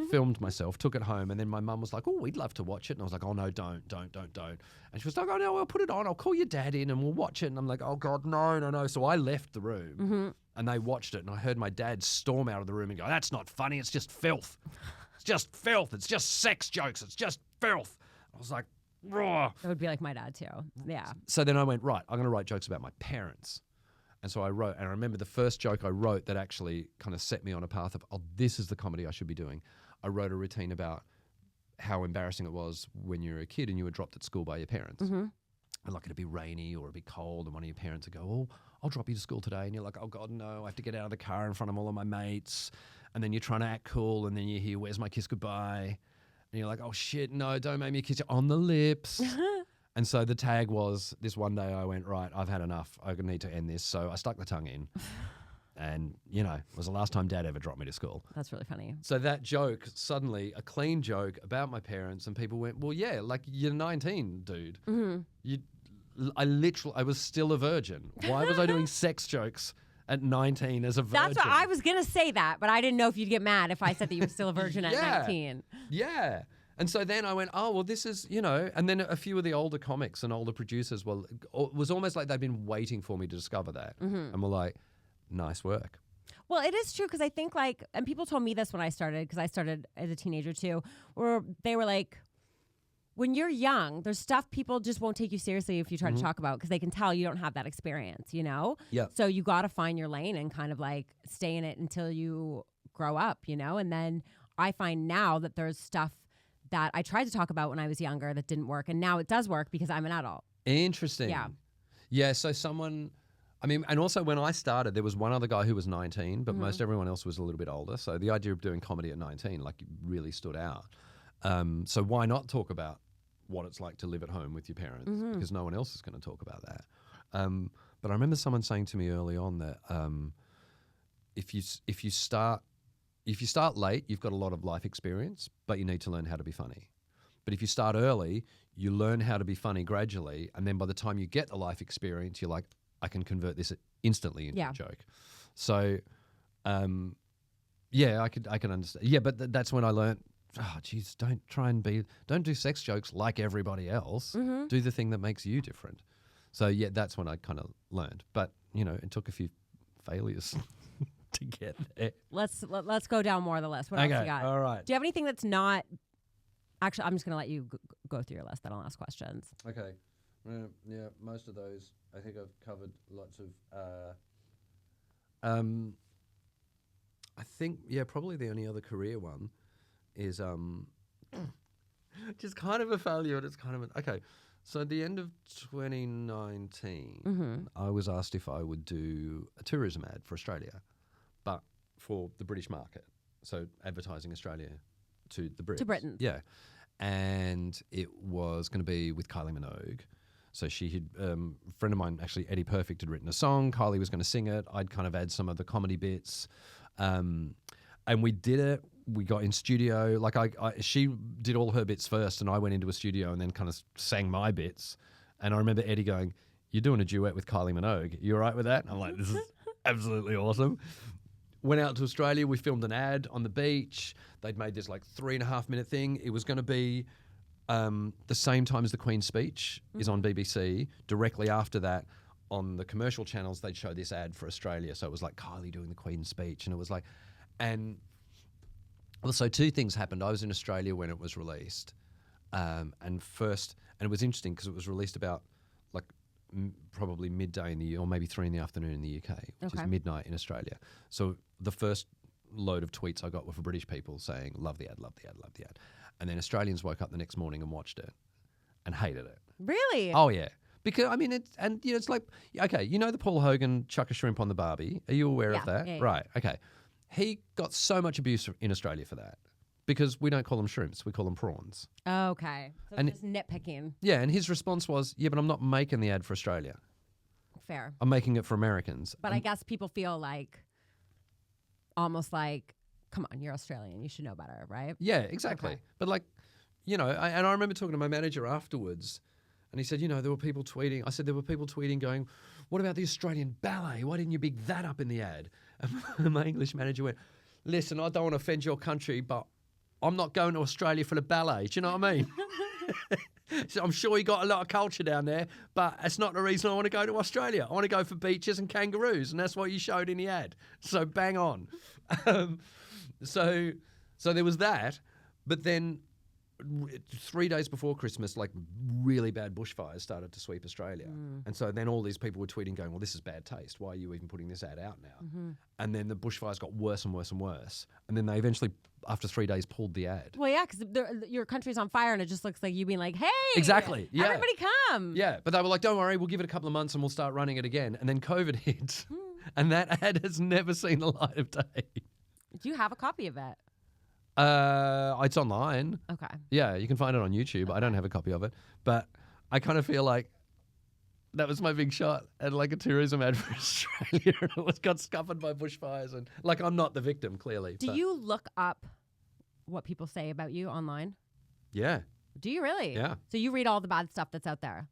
filmed myself, took it home. And then my mum was like, oh, we'd love to watch it. And I was like, oh, no, don't. And she was like, oh, no, I'll put it on. I'll call your dad in and we'll watch it. And I'm like, oh, God, no. So I left the room and they watched it. And I heard my dad storm out of the room and go, that's not funny. It's just filth. It's just filth. It's just sex jokes. It's just filth. I was like, raw. That would be like my dad too. Yeah. So then I went, right, I'm going to write jokes about my parents. And so I wrote, and I remember the first joke I wrote that actually kind of set me on a path of, oh, this is the comedy I should be doing. I wrote a routine about how embarrassing it was when you were a kid and you were dropped at school by your parents. And like it'd be rainy or it'd be cold and one of your parents would go, oh, I'll drop you to school today. And you're like, oh God, no, I have to get out of the car in front of all of my mates. And then you're trying to act cool and then you hear, where's my kiss goodbye? And you're like, oh shit, no, don't make me kiss you on the lips. And so the tag was, this one day I went, right, I've had enough. I need to end this. So I stuck the tongue in. And, you know, it was the last time Dad ever dropped me to school. That's really funny. So that joke, suddenly, a clean joke about my parents, and people went, well, yeah, like, you're 19, dude. I was still a virgin. Why was I doing sex jokes at 19 as a virgin? That's what I was going to say that, but I didn't know if you'd get mad if I said that you were still a virgin at 19. Yeah. And so then I went, oh, well, this is, you know, and then a few of the older comics and older producers, well, it was almost like they'd been waiting for me to discover that. And were like, nice work. Well, it is true because I think like, and people told me this when I started, because I started as a teenager too, where they were like, when you're young, there's stuff people just won't take you seriously if you try to talk about because they can tell you don't have that experience, you know? Yeah. So you got to find your lane and kind of like stay in it until you grow up, you know? And then I find now that there's stuff that I tried to talk about when I was younger that didn't work. And now it does work because I'm an adult. Interesting. Yeah. Yeah. So and also when I started, there was one other guy who was 19, but most everyone else was a little bit older. So the idea of doing comedy at 19, like, really stood out. So why not talk about what it's like to live at home with your parents? Because no one else is going to talk about that. But I remember someone saying to me early on that if you start late, you've got a lot of life experience, but you need to learn how to be funny. But if you start early, you learn how to be funny gradually, and then by the time you get the life experience, you're like, I can convert this instantly into a joke. So, yeah, I can understand. Yeah, but that's when I learned, oh, geez, don't do sex jokes like everybody else. Do the thing that makes you different. So, yeah, that's when I kind of learned. But, you know, it took a few failures to get there. Let's go down more of the list. What else you got? All right. Do you have anything that's not... Actually, I'm just going to let you go through your list. Then I'll ask questions. Okay. Yeah, most of those, I think I've covered lots of... I think, yeah, probably the only other career one is just kind of a failure, and it's kind of okay. So at the end of 2019, I was asked if I would do a tourism ad for Australia, but for the British market. So advertising Australia to the Brits. To Britons. Yeah. And it was going to be with Kylie Minogue. So she had, a friend of mine, actually Eddie Perfect, had written a song. Kylie was going to sing it. I'd kind of add some of the comedy bits. And we did it. We got in studio. Like she did all her bits first, and I went into a studio and then kind of sang my bits. And I remember Eddie going, "You're doing a duet with Kylie Minogue. You all right with that?" And I'm like, "This is absolutely awesome." Went out to Australia. We filmed an ad on the beach. They'd made this like 3.5 minute thing. It was going to be the same time as the Queen's speech is on BBC. Directly after that, on the commercial channels, they'd show this ad for Australia. So it was like Kylie doing the Queen's speech. And it was like, and also two things happened. I was in Australia when it was released. and it was interesting because it was released about like probably midday in the or maybe 3 in the afternoon in the UK, which is midnight in Australia. So the first load of tweets I got were for British people saying, love the ad, love the ad, love the ad. And then Australians woke up the next morning and watched it and hated it. Really? Oh, yeah. Because, I mean, it's like, okay, you know the Paul Hogan chuck a shrimp on the Barbie? Are you aware of that? Yeah. Right, okay. He got so much abuse in Australia for that because we don't call them shrimps, we call them prawns. Okay. So And just nitpicking. Yeah, and his response was, yeah, but I'm not making the ad for Australia. Fair. I'm making it for Americans. But I guess people feel like, almost like, come on, you're Australian, you should know better, right? Yeah, exactly. Okay. But like, you know, and I remember talking to my manager afterwards, and he said, you know, there were people tweeting. I said, there were people tweeting going, what about the Australian ballet? Why didn't you big that up in the ad? And my English manager went, listen, I don't want to offend your country, but I'm not going to Australia for the ballet. Do you know what I mean? So I'm sure you got a lot of culture down there, but that's not the reason I want to go to Australia. I want to go for beaches and kangaroos, and that's what you showed in the ad. So bang on. So there was that, but then 3 days before Christmas, like really bad bushfires started to sweep Australia. And so then all these people were tweeting going, well, this is bad taste. Why are you even putting this ad out now? And then the bushfires got worse and worse and worse. And then they eventually, after 3 days, pulled the ad. Well, yeah, because your country's on fire and it just looks like you being like, hey, Exactly. Yeah. everybody come. Yeah, but they were like, don't worry, we'll give it a couple of months and we'll start running it again. And then COVID hit. And that ad has never seen the light of day. Do you have a copy of it? It's online. Okay. Yeah, you can find it on YouTube. I don't have a copy of it, but I kind of feel like that was my big shot at like a tourism ad for Australia. It got scuppered by bushfires, and like I'm not the victim, clearly. Do you look up what people say about you online? Yeah. Do you really? Yeah. So you read all the bad stuff that's out there.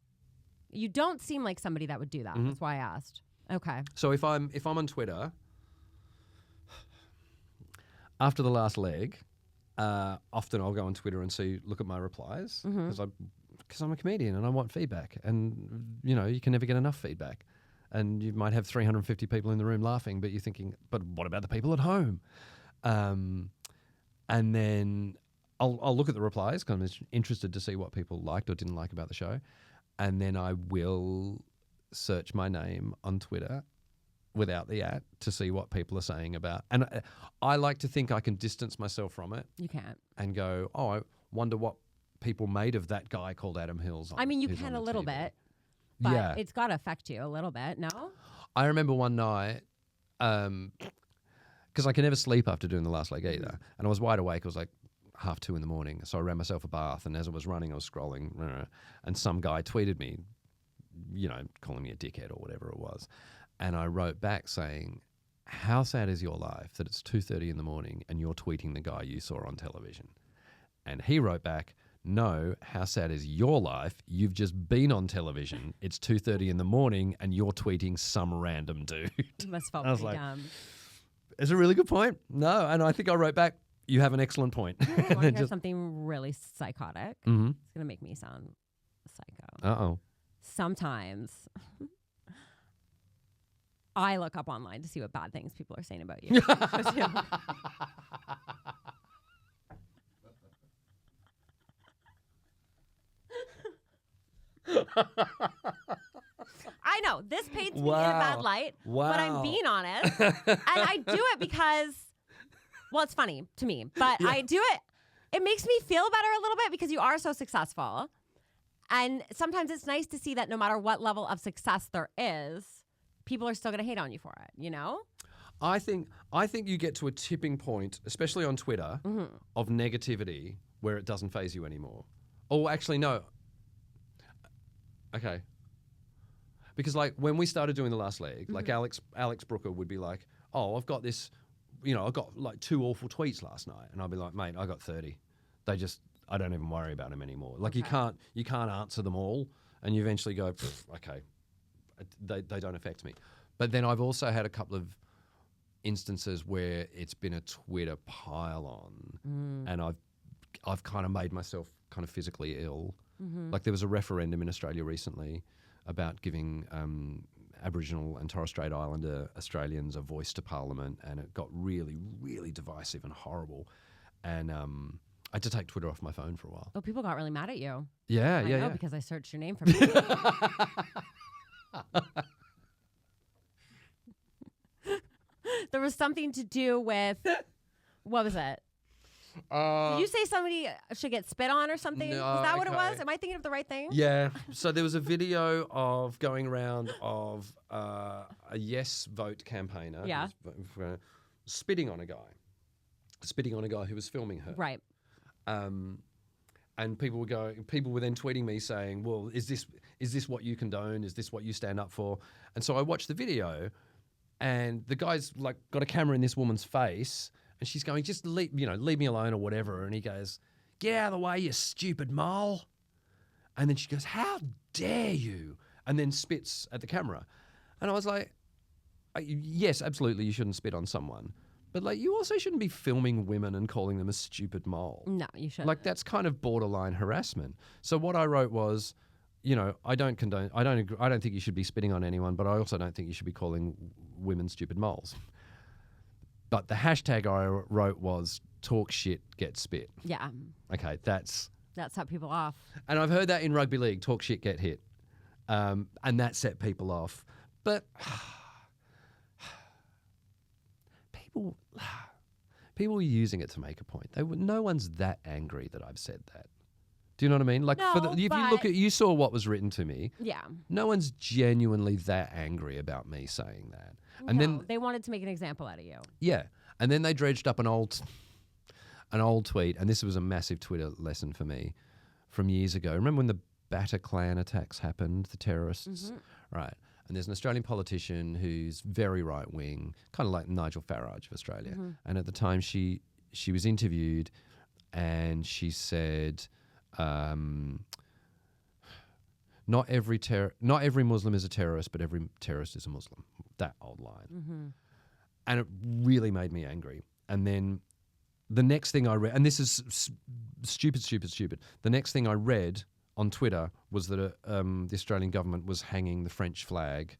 You don't seem like somebody that would do that. That's why I asked. Okay. So if I'm on Twitter after the last leg, often I'll go on Twitter and look at my replies because I'm a comedian and I want feedback, and you know you can never get enough feedback, and you might have 350 people in the room laughing, but you're thinking, but what about the people at home? And then I'll look at the replies because I'm interested to see what people liked or didn't like about the show, and then I will search my name on Twitter without the at to see what people are saying about. And I like to think I can distance myself from it. You can't. And go, oh, I wonder what people made of that guy called Adam Hills. I mean, you can a little bit, but Yeah. it's got to affect you a little bit, no? I remember one night, because I can never sleep after doing the last leg either. And I was wide awake. It was like 2:30 in the morning. So I ran myself a bath. And as I was running, I was scrolling. And some guy tweeted me, you know, calling me a dickhead or whatever it was. And I wrote back saying, how sad is your life that it's 2:30 in the morning and you're tweeting the guy you saw on television? And he wrote back, no, how sad is your life? You've just been on television. It's 2:30 in the morning and you're tweeting some random dude. You must felt I was pretty like, dumb. It's a really good point. No, and I think I wrote back, you have an excellent point. You want to then hear something really psychotic? Mhm. It's going to make me sound psycho. Uh-oh. Sometimes I look up online to see what bad things people are saying about you. I know this paints me in a bad light, but I'm being honest, and I do it because, well, it's funny to me, but I do it. It makes me feel better a little bit because you are so successful, and sometimes it's nice to see that no matter what level of success there is, people are still going to hate on you for it. You know? I think you get to a tipping point, especially on Twitter, of negativity where it doesn't faze you anymore. Oh, actually, no. Okay. Because like when we started doing the last leg, like Alex Brooker would be like, oh, I've got this, you know, I got like 2 awful tweets last night. And I'll be like, mate, I got 30. I don't even worry about them anymore. Like you can't answer them all. And you eventually go, okay, they don't affect me. But then I've also had a couple of instances where it's been a Twitter pile on and I've kind of made myself kind of physically ill. Like there was a referendum in Australia recently about giving Aboriginal and Torres Strait Islander Australians a voice to Parliament, and it got really, really divisive and horrible. And I had to take Twitter off my phone for a while. Oh, people got really mad at you. Yeah, I know, yeah. because I searched your name for me. There was something to do with, what was it? Did you say somebody should get spit on or something? No, Is that what it okay. was? Am I thinking of the right thing? Yeah. So there was a video of going around of a yes vote campaigner. Yeah. Spitting on a guy who was filming her. Right. And people were then tweeting me saying, well, is this what you condone? Is this what you stand up for? And so I watched the video, and the guy's like got a camera in this woman's face, and she's going, just leave me alone or whatever. And he goes, get out of the way, you stupid mole. And then she goes, how dare you? And then spits at the camera. And I was like, yes, absolutely, you shouldn't spit on someone. But like, you also shouldn't be filming women and calling them a stupid mole. No, you shouldn't. Like, that's kind of borderline harassment. So what I wrote was, I don't condone. I don't think you should be spitting on anyone, but I also don't think you should be calling women stupid moles. But the hashtag I wrote was talk shit, get spit. Yeah. Okay, that's set people off. And I've heard that in rugby league, talk shit, get hit. And that set people off. But people were using it to make a point. No one's that angry that I've said that. Do you know what I mean? Like, No, you saw what was written to me. Yeah. No one's genuinely that angry about me saying that. And then they wanted to make an example out of you. yeah, and then they dredged up an old tweet, and this was a massive Twitter lesson for me from years ago. Remember when the Bataclan attacks happened, the terrorists? Mm-hmm. Right. And there's an Australian politician who's very right wing, kind of like Nigel Farage of Australia. Mm-hmm. And at the time, she was interviewed, and she said, not every Muslim is a terrorist, but every terrorist is a Muslim. That old line. Mm-hmm. And it really made me angry. And then the next thing I read, and this is stupid. The next thing I read on Twitter was that the Australian government was hanging the French flag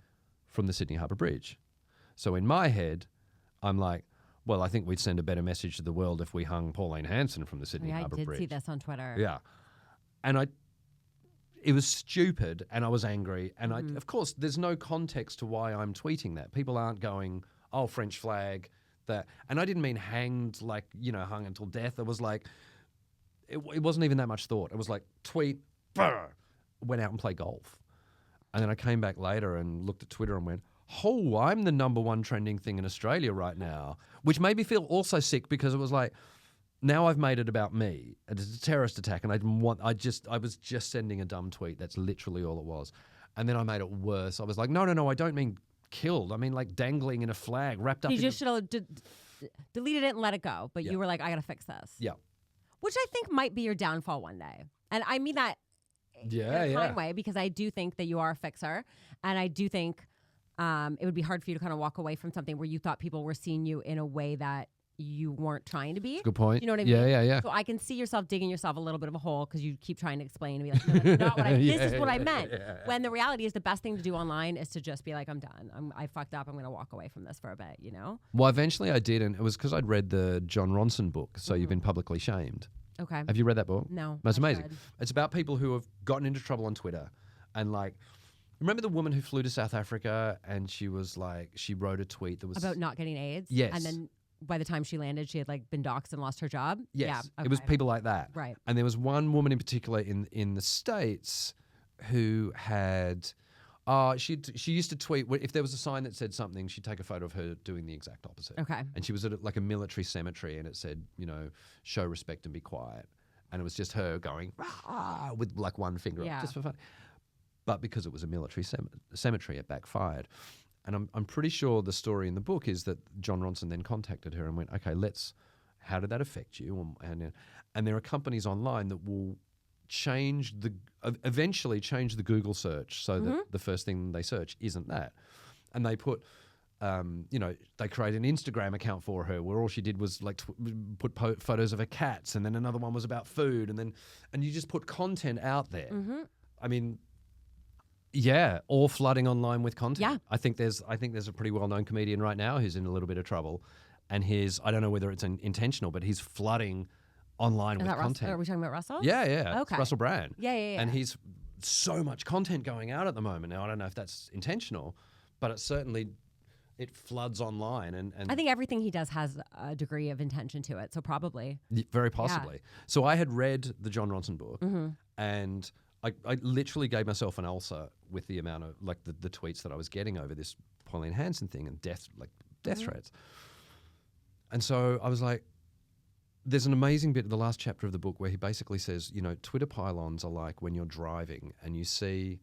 from the Sydney Harbour Bridge. So in my head, I'm like, well, I think we'd send a better message to the world if we hung Pauline Hanson from the Sydney Harbour Bridge. I did see this on Twitter. Yeah. And it was stupid, and I was angry. And of course, there's no context to why I'm tweeting that. People aren't going, oh, French flag, that. And I didn't mean hanged, like, hung until death. It was like, it wasn't even that much thought. It was like, tweet, went out and played golf. And then I came back later and looked at Twitter and went, oh, I'm the #1 trending thing in Australia right now, which made me feel also sick because it was like, now I've made it about me. It's a terrorist attack, and I was just sending a dumb tweet. That's literally all it was. And then I made it worse. I was like, no, I don't mean killed. I mean like dangling in a flag, wrapped up. You just should have deleted it and let it go. But you were like, I got to fix this. Yeah. Which I think might be your downfall one day. And I mean that in a kind way, because I do think that you are a fixer. And I do think it would be hard for you to kind of walk away from something where you thought people were seeing you in a way that you weren't trying to be. Good point. You know what I mean? Yeah. So I can see yourself digging yourself a little bit of a hole because you keep trying to explain and be like, no, that's not what this is what I meant. When the reality is the best thing to do online is to just be like, I'm done. I fucked up. I'm going to walk away from this for a bit, Well, eventually I did, and it was because I'd read the John Ronson book, So You've Been Publicly Shamed. Okay. Have you read that book? No. It's amazing. It's about people who have gotten into trouble on Twitter, and like, remember the woman who flew to South Africa and she was like, she wrote a tweet that was about not getting AIDS? Yes. And then by the time she landed, she had like been doxxed and lost her job? Yes. Yeah. Okay. It was people like that. Right. And there was one woman in particular in the States who had, she used to tweet, if there was a sign that said something, she'd take a photo of her doing the exact opposite. Okay. And she was at like a military cemetery, and it said, show respect and be quiet. And it was just her going, ah, with like one finger up, just for fun. But because it was a military cemetery, it backfired. And I'm pretty sure the story in the book is that John Ronson then contacted her and went, okay, how did that affect you? And there are companies online that will eventually change the Google search so that the first thing they search isn't that. And they put, they created an Instagram account for her where all she did was like put photos of her cats, and then another one was about food, and you just put content out there. Mm-hmm. I mean, yeah, all flooding online with content. Yeah. I think there's a pretty well-known comedian right now who's in a little bit of trouble, and I don't know whether it's intentional, but he's flooding online Is with that content. Are we talking about Russell? Yeah, yeah. It's Okay. Russell Brand. Yeah. And he's so much content going out at the moment. Now, I don't know if that's intentional, but it floods online. And I think everything he does has a degree of intention to it. So probably. very possibly. So I had read the John Ronson book Mm-hmm. and I literally gave myself an ulcer with the amount of like the tweets that I was getting over this Pauline Hanson thing and death Mm-hmm. threats. And so I was like, there's an amazing bit in the last chapter of the book where he basically says, Twitter pylons are like when you're driving and you see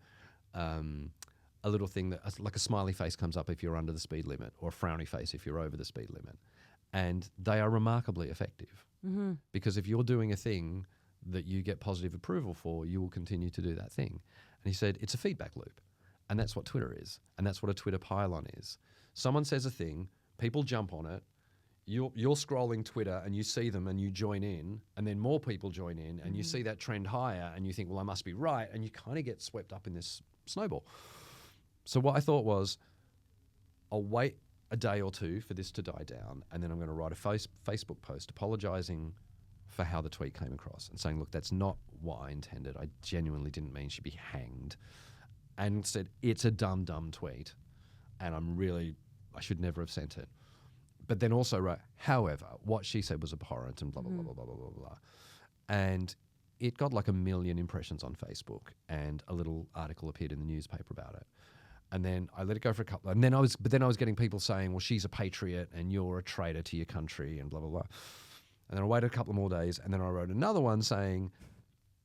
a little thing that, like a smiley face comes up if you're under the speed limit or a frowny face if you're over the speed limit. And they are remarkably effective Mm-hmm. because if you're doing a thing that you get positive approval for, you will continue to do that thing. And he said, it's a feedback loop. And that's what Twitter is. And that's what a Twitter pylon is. Someone says a thing, people jump on it, you're scrolling Twitter and you see them and you join in, and then more people join in and you see that trend higher and you think, well, I must be right. And you kind of get swept up in this snowball. So what I thought was, I'll wait a day or two for this to die down, and then I'm going to write a Facebook post apologizing for how the tweet came across and saying, look, that's not what I intended. I genuinely didn't mean she'd be hanged. And said, it's a dumb tweet. And I should never have sent it. But then also wrote, however, what she said was abhorrent and blah, blah, blah, blah, blah, blah, blah, blah. And it got like 1 million impressions on Facebook, and a little article appeared in the newspaper about it. And then I let it go for a couple. And then I was getting people saying, well, she's a patriot and you're a traitor to your country and blah, blah, blah. And then I waited a couple more days, and then I wrote another one saying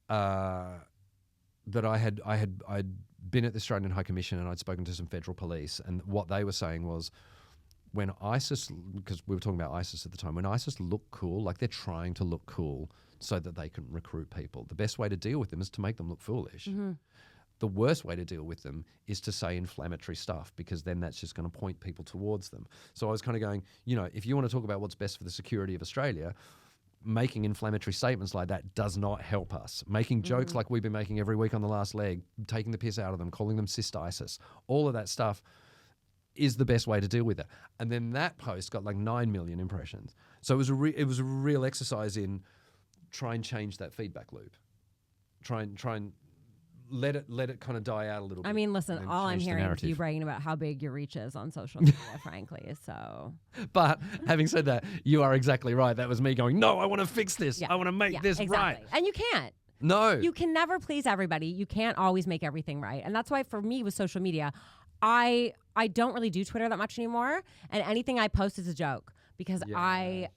that I'd been at the Australian High Commission and I'd spoken to some federal police, and what they were saying was, when ISIS, because we were talking about ISIS at the time, when ISIS look cool, like they're trying to look cool so that they can recruit people, the best way to deal with them is to make them look foolish. Mm-hmm. The worst way to deal with them is to say inflammatory stuff, because then that's just going to point people towards them. So I was kind of going, if you want to talk about what's best for the security of Australia, making inflammatory statements like that does not help us. Making jokes like we've been making every week on The Last Leg, taking the piss out of them, calling them cyst ISIS, all of that stuff is the best way to deal with it. And then that post got like 9 million impressions. So it was a real exercise in try and change that feedback loop. Try and let it kind of die out a little bit. I mean, listen, and all I'm change the hearing is narrative. you bragging about how big your reach is on social media, frankly. So, But having said that, you are exactly right. That was me going, no, I want to fix this. yeah. I want to make this exactly. right. And you can't. No. You can never please everybody. You can't always make everything right. And that's why for me with social media, I don't really do Twitter that much anymore. And anything I post is a joke, because Yeah.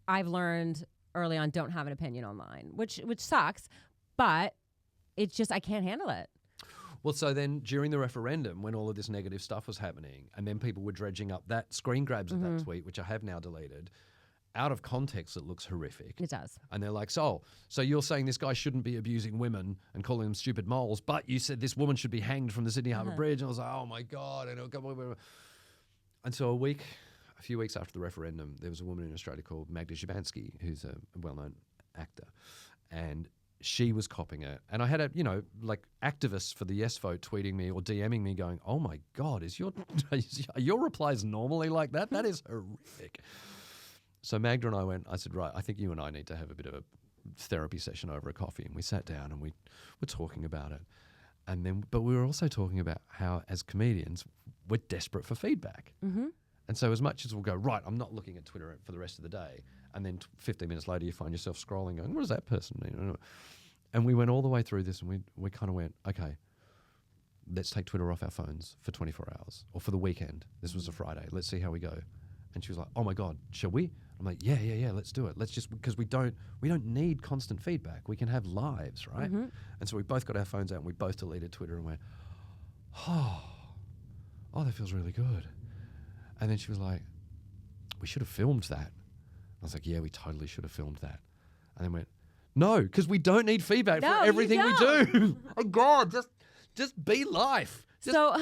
I've learned early on, don't have an opinion online, which sucks, but it's just, I can't handle it. Well, so then during the referendum, when all of this negative stuff was happening, and then people were dredging up that screen grabs of that tweet, which I have now deleted, out of context, it looks horrific. It does. And they're like, so you're saying this guy shouldn't be abusing women and calling them stupid moles, but you said this woman should be hanged from the Sydney Harbour Bridge. And I was like, oh my God. And so a few weeks after the referendum, there was a woman in Australia called Magda Szubanski, who's a well-known actor. And she was copying it. And I had activists for the yes vote tweeting me or DMing me going, oh my God, are your replies normally like that? That is horrific. So Magda and I said, right, I think you and I need to have a bit of a therapy session over a coffee. And we sat down and we were talking about it. But we were also talking about how, as comedians, we're desperate for feedback. Mm-hmm. And so as much as we'll go, right, I'm not looking at Twitter for the rest of the day, and then 15 minutes later you find yourself scrolling going, what does that person mean? And we went all the way through this, and we kind of went, okay, let's take Twitter off our phones for 24 hours or for the weekend. This was a Friday. Let's see how we go. And she was like, oh my God, shall we? I'm like, yeah, let's do it. Let's just, because we don't need constant feedback. We can have lives, right? Mm-hmm. And so we both got our phones out and we both deleted Twitter and went, oh, that feels really good. And then she was like, we should have filmed that. I was like, yeah, we totally should have filmed that. And then went, no, because we don't need feedback for everything we do. Oh God, just be life. So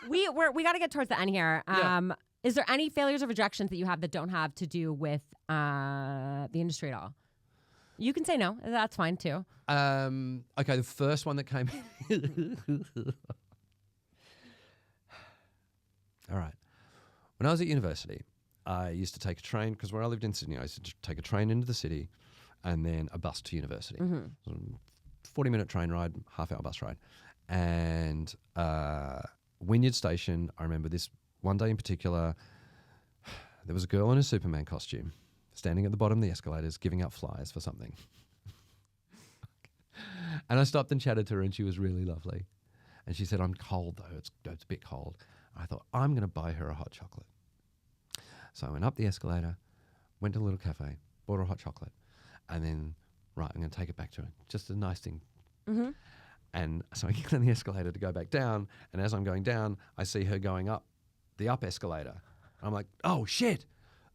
we got to get towards the end here. Yeah. Is there any failures or rejections that you have that don't have to do with the industry at all? You can say no. That's fine too. Okay, the first one that came. All right. When I was at university, I used to take a train, because where I lived in Sydney, I used to take a train into the city, and then a bus to university. Mm-hmm. So 40-minute train ride, half-hour bus ride. And Wynyard Station, I remember this one day in particular, there was a girl in a Superman costume standing at the bottom of the escalators giving out flyers for something. And I stopped and chatted to her, and she was really lovely. And she said, I'm cold, though. It's a bit cold. I thought, I'm going to buy her a hot chocolate. So I went up the escalator, went to a little cafe, bought her a hot chocolate, and then, right, I'm going to take it back to her. Just a nice thing. Mm-hmm. And so I get on the escalator to go back down, and as I'm going down, I see her going up the up escalator. I'm like, oh, shit.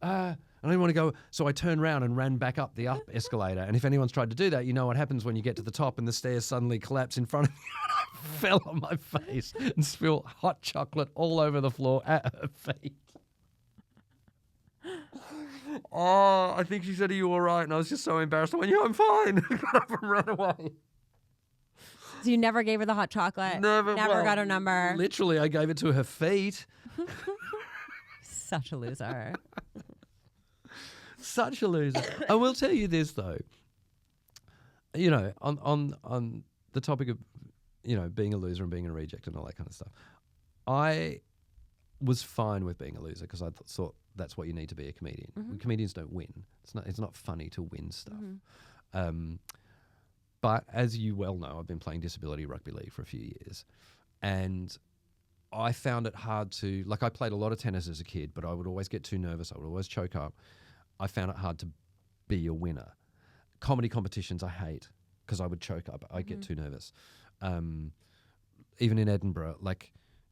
I don't want to go. So I turned around and ran back up the up escalator. And if anyone's tried to do that, you know what happens when you get to the top and the stairs suddenly collapse in front of you. And I fell on my face and spilled hot chocolate all over the floor at her feet. Oh, I think she said, are you all right? And I was just so embarrassed. I went, yeah, I'm fine. Got up and ran away. So you never gave her the hot chocolate? Never got her number? Literally, I gave it to her feet. Such a loser. Such a loser. I will tell you this, though. You know, on the topic of, you know, being a loser and being a reject and all that kind of stuff, I was fine with being a loser because I thought that's what you need to be a comedian. Mm-hmm. Comedians don't win. It's not funny to win stuff. Mm-hmm. But as you well know, I've been playing disability rugby league for a few years, and I found it hard to, like, I played a lot of tennis as a kid, but I would always get too nervous. I would always choke up. I found it hard to be a winner. Comedy competitions I hate because I would choke up. I get too nervous. Even in Edinburgh, like,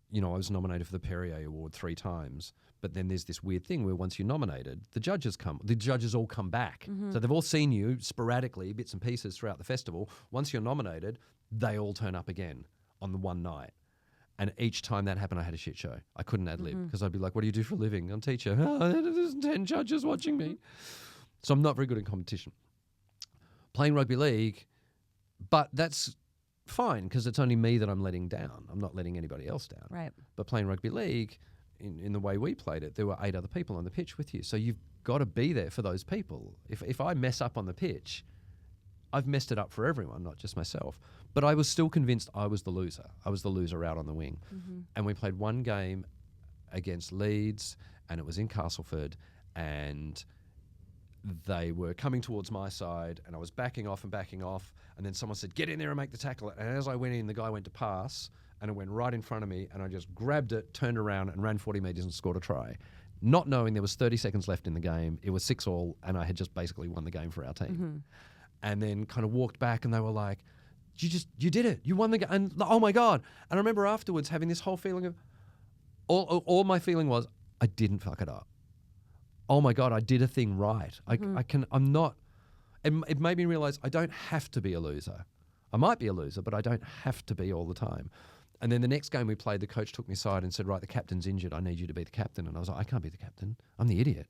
you know, I was nominated for the Perrier Award 3 times, but then there's this weird thing where once you're nominated, the judges all come back. Mm-hmm. So they've all seen you sporadically, bits and pieces throughout the festival. Once you're nominated, they all turn up again on the one night. And each time that happened, I had a shit show. I couldn't ad-lib because I'd be like, what do you do for a living? I'm a teacher. There's 10 judges watching me. So I'm not very good in competition. Playing rugby league, but that's fine because it's only me that I'm letting down. I'm not letting anybody else down. Right. But playing rugby league, in the way we played it, there were 8 other people on the pitch with you. So you've got to be there for those people. If I mess up on the pitch, I've messed it up for everyone, not just myself. But I was still convinced I was the loser. I was the loser out on the wing. Mm-hmm. And we played one game against Leeds, and it was in Castleford, and they were coming towards my side, and I was backing off, and then someone said, get in there and make the tackle. And as I went in, the guy went to pass, and it went right in front of me, and I just grabbed it, turned around, and ran 40 metres and scored a try. Not knowing there was 30 seconds left in the game. It was 6-6, and I had just basically won the game for our team. Mm-hmm. And then kind of walked back, and they were like, you did it. You won the game. And oh my God. And I remember afterwards having this whole feeling of, all my feeling was, I didn't fuck it up. Oh my God, I did a thing right. I'm not, it made me realize I don't have to be a loser. I might be a loser, but I don't have to be all the time. And then the next game we played, the coach took me aside and said, right, the captain's injured. I need you to be the captain. And I was like, I can't be the captain. I'm the idiot.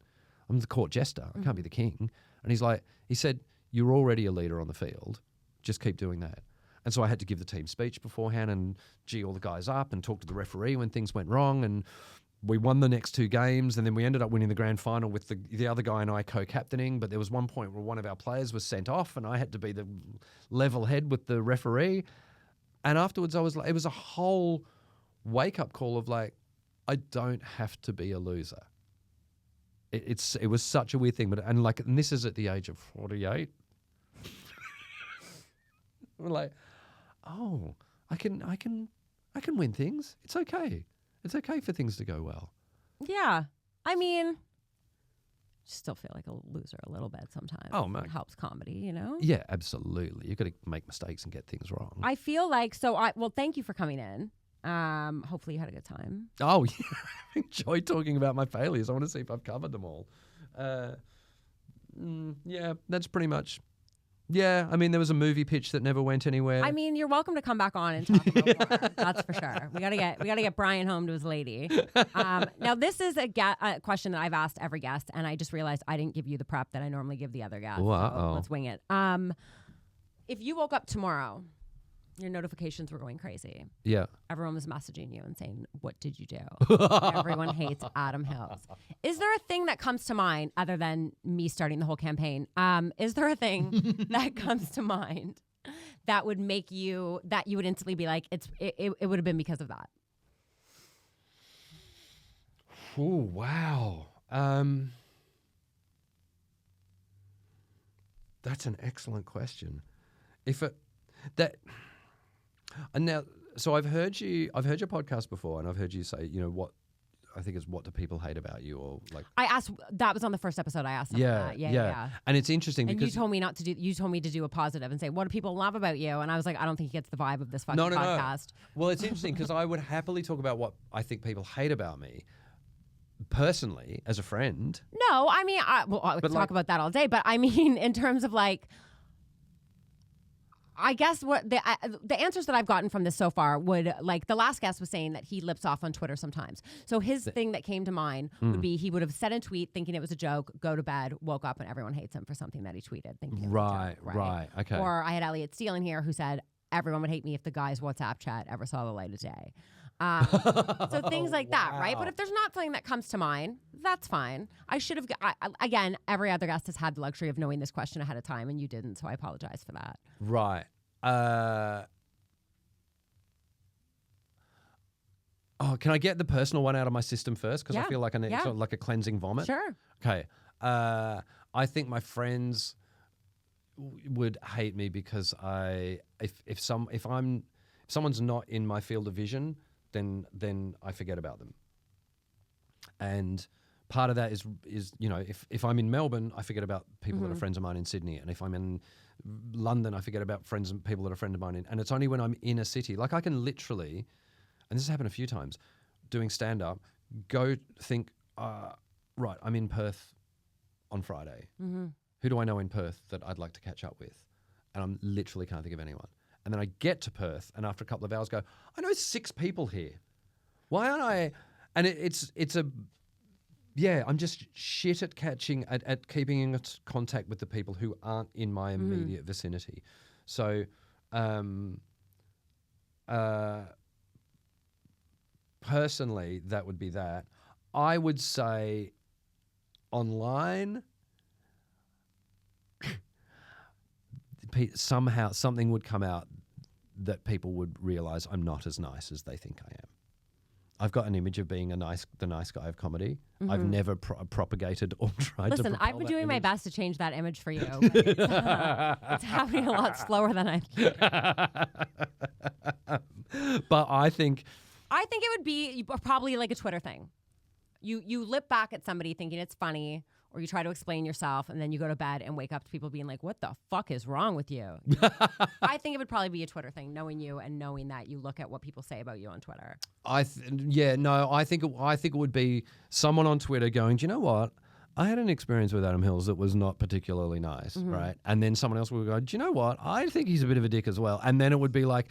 I'm the court jester. I can't be the king. And he said, you're already a leader on the field. Just keep doing that. And so I had to give the team speech beforehand and gee all the guys up and talk to the referee when things went wrong. And we won the next 2 games. And then we ended up winning the grand final with the other guy and I co-captaining. But there was one point where one of our players was sent off and I had to be the level head with the referee. And afterwards I was like, it was a whole wake-up call of like, I don't have to be a loser. It was such a weird thing. And this is at the age of 48. We're like, oh, I can win things. It's okay. It's okay for things to go well. Yeah. I mean, still feel like a loser a little bit sometimes. Oh, man. It helps comedy, you know? Yeah, absolutely. You've got to make mistakes and get things wrong. I feel like, thank you for coming in. Hopefully you had a good time. Oh, yeah. I enjoyed talking about my failures. I want to see if I've covered them all. Yeah, that's pretty much. Yeah, I mean, there was a movie pitch that never went anywhere. I mean, you're welcome to come back on and talk about more. That's for sure. We gotta get Brian home to his lady. Now, this is a question that I've asked every guest, and I just realized I didn't give you the prep that I normally give the other guests. So let's wing it. If you woke up tomorrow Your notifications were going crazy. Yeah. Everyone was messaging you and saying, "What did you do?" Everyone hates Adam Hills. Is there a thing that comes to mind other than me starting the whole campaign? Is there a thing that comes to mind that would make you would instantly be like, it would have been because of that? Oh, wow. That's an excellent question. So I've heard your podcast before, and I've heard you say, what I think is, what do people hate about you, or like. I asked, that was on the first episode. I asked. That. Yeah. And it's interesting and because you told me you told me to do a positive and say, what do people love about you? And I was like, I don't think he gets the vibe of this fucking podcast. No. Well, it's interesting because I would happily talk about what I think people hate about me. Personally, as a friend. No, I mean, I could talk about that all day, but I mean, in terms of like, I guess what the answers that I've gotten from this so far would, like, the last guest was saying that he lips off on Twitter sometimes. So his thing that came to mind would be he would have said a tweet thinking it was a joke, go to bed, woke up, and everyone hates him for something that he tweeted thinking it was a joke. Right, okay. Or I had Elliot Steele in here who said everyone would hate me if the guy's WhatsApp chat ever saw the light of day. So things like that, right? But if there's not something that comes to mind, that's fine. I should have, again, every other guest has had the luxury of knowing this question ahead of time, and you didn't, so I apologize for that. Right. Can I get the personal one out of my system first? Because I feel like it's sort of like a cleansing vomit. Sure. Okay. I think my friends would hate me because if someone's not in my field of vision, then I forget about them. And part of that is if I'm in Melbourne, I forget about people that are friends of mine in Sydney, and if I'm in London, I forget about friends and people that are friends of mine and it's only when I'm in a city, like I can literally, and this has happened a few times, doing stand-up, go think, right, I'm in Perth on Friday. Who do I know in Perth that I'd like to catch up with? And I literally can't think of anyone. And then I get to Perth, and after a couple of hours go, I know 6 people here. Why aren't I? And I'm just shit at at keeping in contact with the people who aren't in my immediate vicinity. So, personally, that would be that. I would say online, somehow something would come out that people would realize I'm not as nice as they think I am. I've got an image of being the nice guy of comedy. I've never propagated or tried to. Listen, I've been doing my best to change that image for you. But it's happening a lot slower than I think. But I think it would be probably like a Twitter thing. You lip back at somebody thinking it's funny, or you try to explain yourself, and then you go to bed and wake up to people being like, what the fuck is wrong with you? I think it would probably be a Twitter thing, knowing you and knowing that you look at what people say about you on Twitter. I think it would be someone on Twitter going, do you know what? I had an experience with Adam Hills that was not particularly nice, right? And then someone else would go, do you know what? I think he's a bit of a dick as well. And then it would be like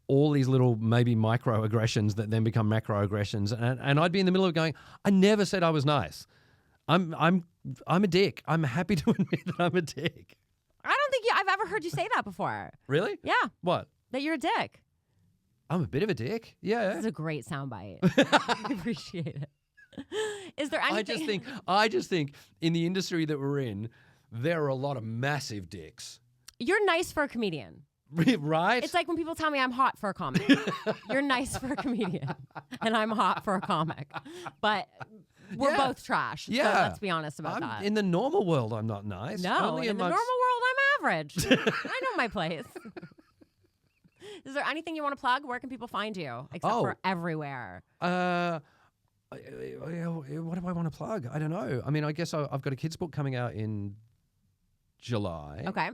all these little maybe microaggressions that then become macroaggressions. And I'd be in the middle of going, I never said I was nice. I'm a dick. I'm happy to admit that I'm a dick. I don't think I've ever heard you say that before. Really? Yeah. What? That you're a dick. I'm a bit of a dick. Yeah. This is a great soundbite. I appreciate it. Is there anything? I just think in the industry that we're in, there are a lot of massive dicks. You're nice for a comedian. Right? It's like when people tell me I'm hot for a comic. You're nice for a comedian, and I'm hot for a comic. But we're both trash. Yeah. So let's be honest about that. In the normal world, I'm not nice. No, in the normal world, I'm average. I know my place. Is there anything you want to plug? Where can people find you? Except for everywhere. What do I want to plug? I don't know. I mean, I guess I've got a kids' book coming out in July. Okay.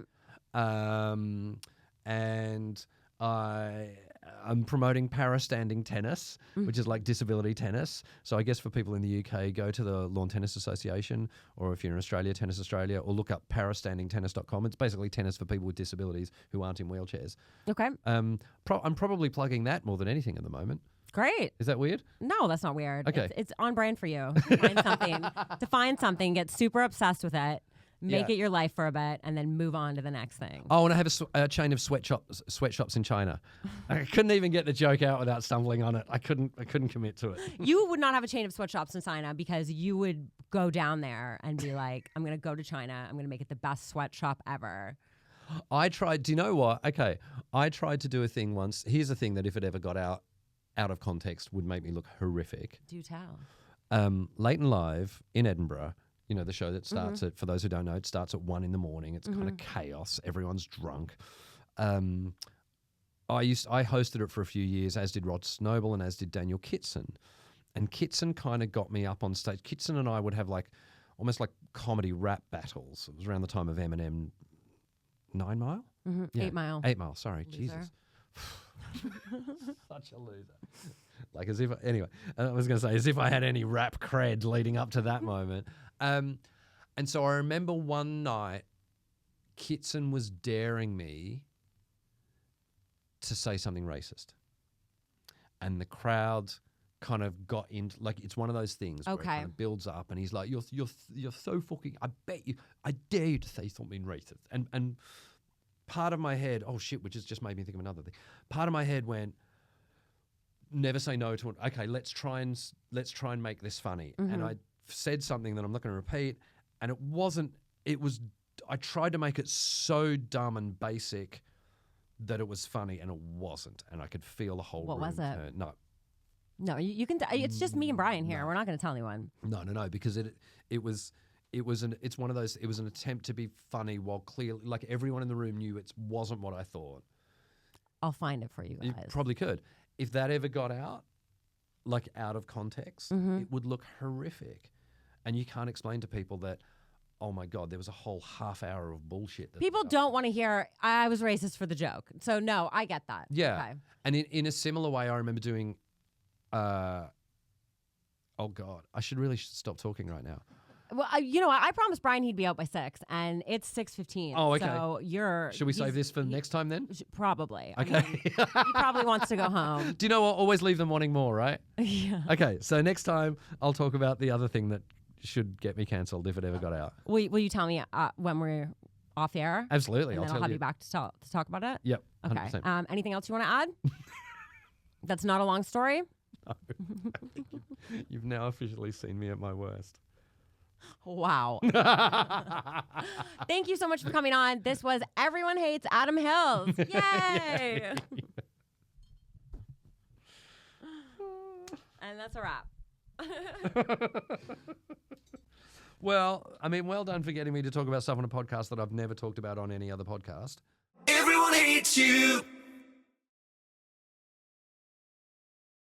And I'm promoting para-standing tennis, which is like disability tennis. So I guess for people in the UK, go to the Lawn Tennis Association, or if you're in Australia, Tennis Australia, or look up parastandingtennis.com. It's basically tennis for people with disabilities who aren't in wheelchairs. Okay. I'm probably plugging that more than anything at the moment. Great. Is that weird? No, that's not weird. Okay. It's on brand for you. To find something, get super obsessed with it, make it your life for a bit, and then move on to the next thing. Oh, and I have a chain of sweatshops in China. I couldn't even get the joke out without stumbling on it. I couldn't commit to it. You would not have a chain of sweatshops in China because you would go down there and be like, I'm going to go to China. I'm going to make it the best sweatshop ever. I tried. Do you know what? Okay, I tried to do a thing once. Here's a thing that if it ever got out of context would make me look horrific. Do tell. Late and Live in Edinburgh. You know, the show that starts at, for those who don't know, it starts at 1 a.m. It's kind of chaos. Everyone's drunk. I hosted it for a few years, as did Rod Snowball and as did Daniel Kitson. And Kitson kind of got me up on stage. Kitson and I would have almost like comedy rap battles. It was around the time of Eminem. 9 Mile? Mm-hmm. Yeah. 8 Mile. 8 Mile, sorry. Loser. Jesus. Such a loser. Anyway, I was going to say, as if I had any rap cred leading up to that moment. And so I remember one night, Kitson was daring me to say something racist. And the crowd kind of got into, it's one of those things where it kind of builds up, and he's like, you're so fucking, I dare you to say something racist. And part of my head, oh shit, which has just made me think of another thing. Part of my head went, never say no to it. Okay, let's try and make this funny. And I said something that I'm not going to repeat, and I tried to make it so dumb and basic that it was funny, and it wasn't. And I could feel the whole room. What was it? turn. No, you can. It's just me and Brian here. No. We're not going to tell anyone. No, because it's one of those. It was an attempt to be funny while clearly, like, everyone in the room knew it wasn't what I thought. I'll find it for you guys. You probably could. If that ever got out, like out of context, it would look horrific, and you can't explain to people that, oh my God, there was a whole half hour of bullshit. People don't want to hear, I was racist for the joke. So no, I get that. Yeah. Okay. And in a similar way, I remember doing, oh God, I should really stop talking right now. Well, I promised Brian he'd be out by 6, and it's 6:15. Oh, okay. So should we save this for next time then? Probably. Okay. I mean, he probably wants to go home. Do you know what? Always leave them wanting more, right? Yeah. Okay, so next time I'll talk about the other thing that should get me cancelled if it ever got out. Will you tell me when we're off the air? Absolutely. And then I'll have you back to talk about it? Yep. Okay. 100%. Anything else you want to add? That's not a long story? No. You've now officially seen me at my worst. Wow. Thank you so much for coming on. This was Everyone Hates Adam Hills. Yay! And that's a wrap. Well, I mean, well done for getting me to talk about stuff on a podcast that I've never talked about on any other podcast. Everyone hates you.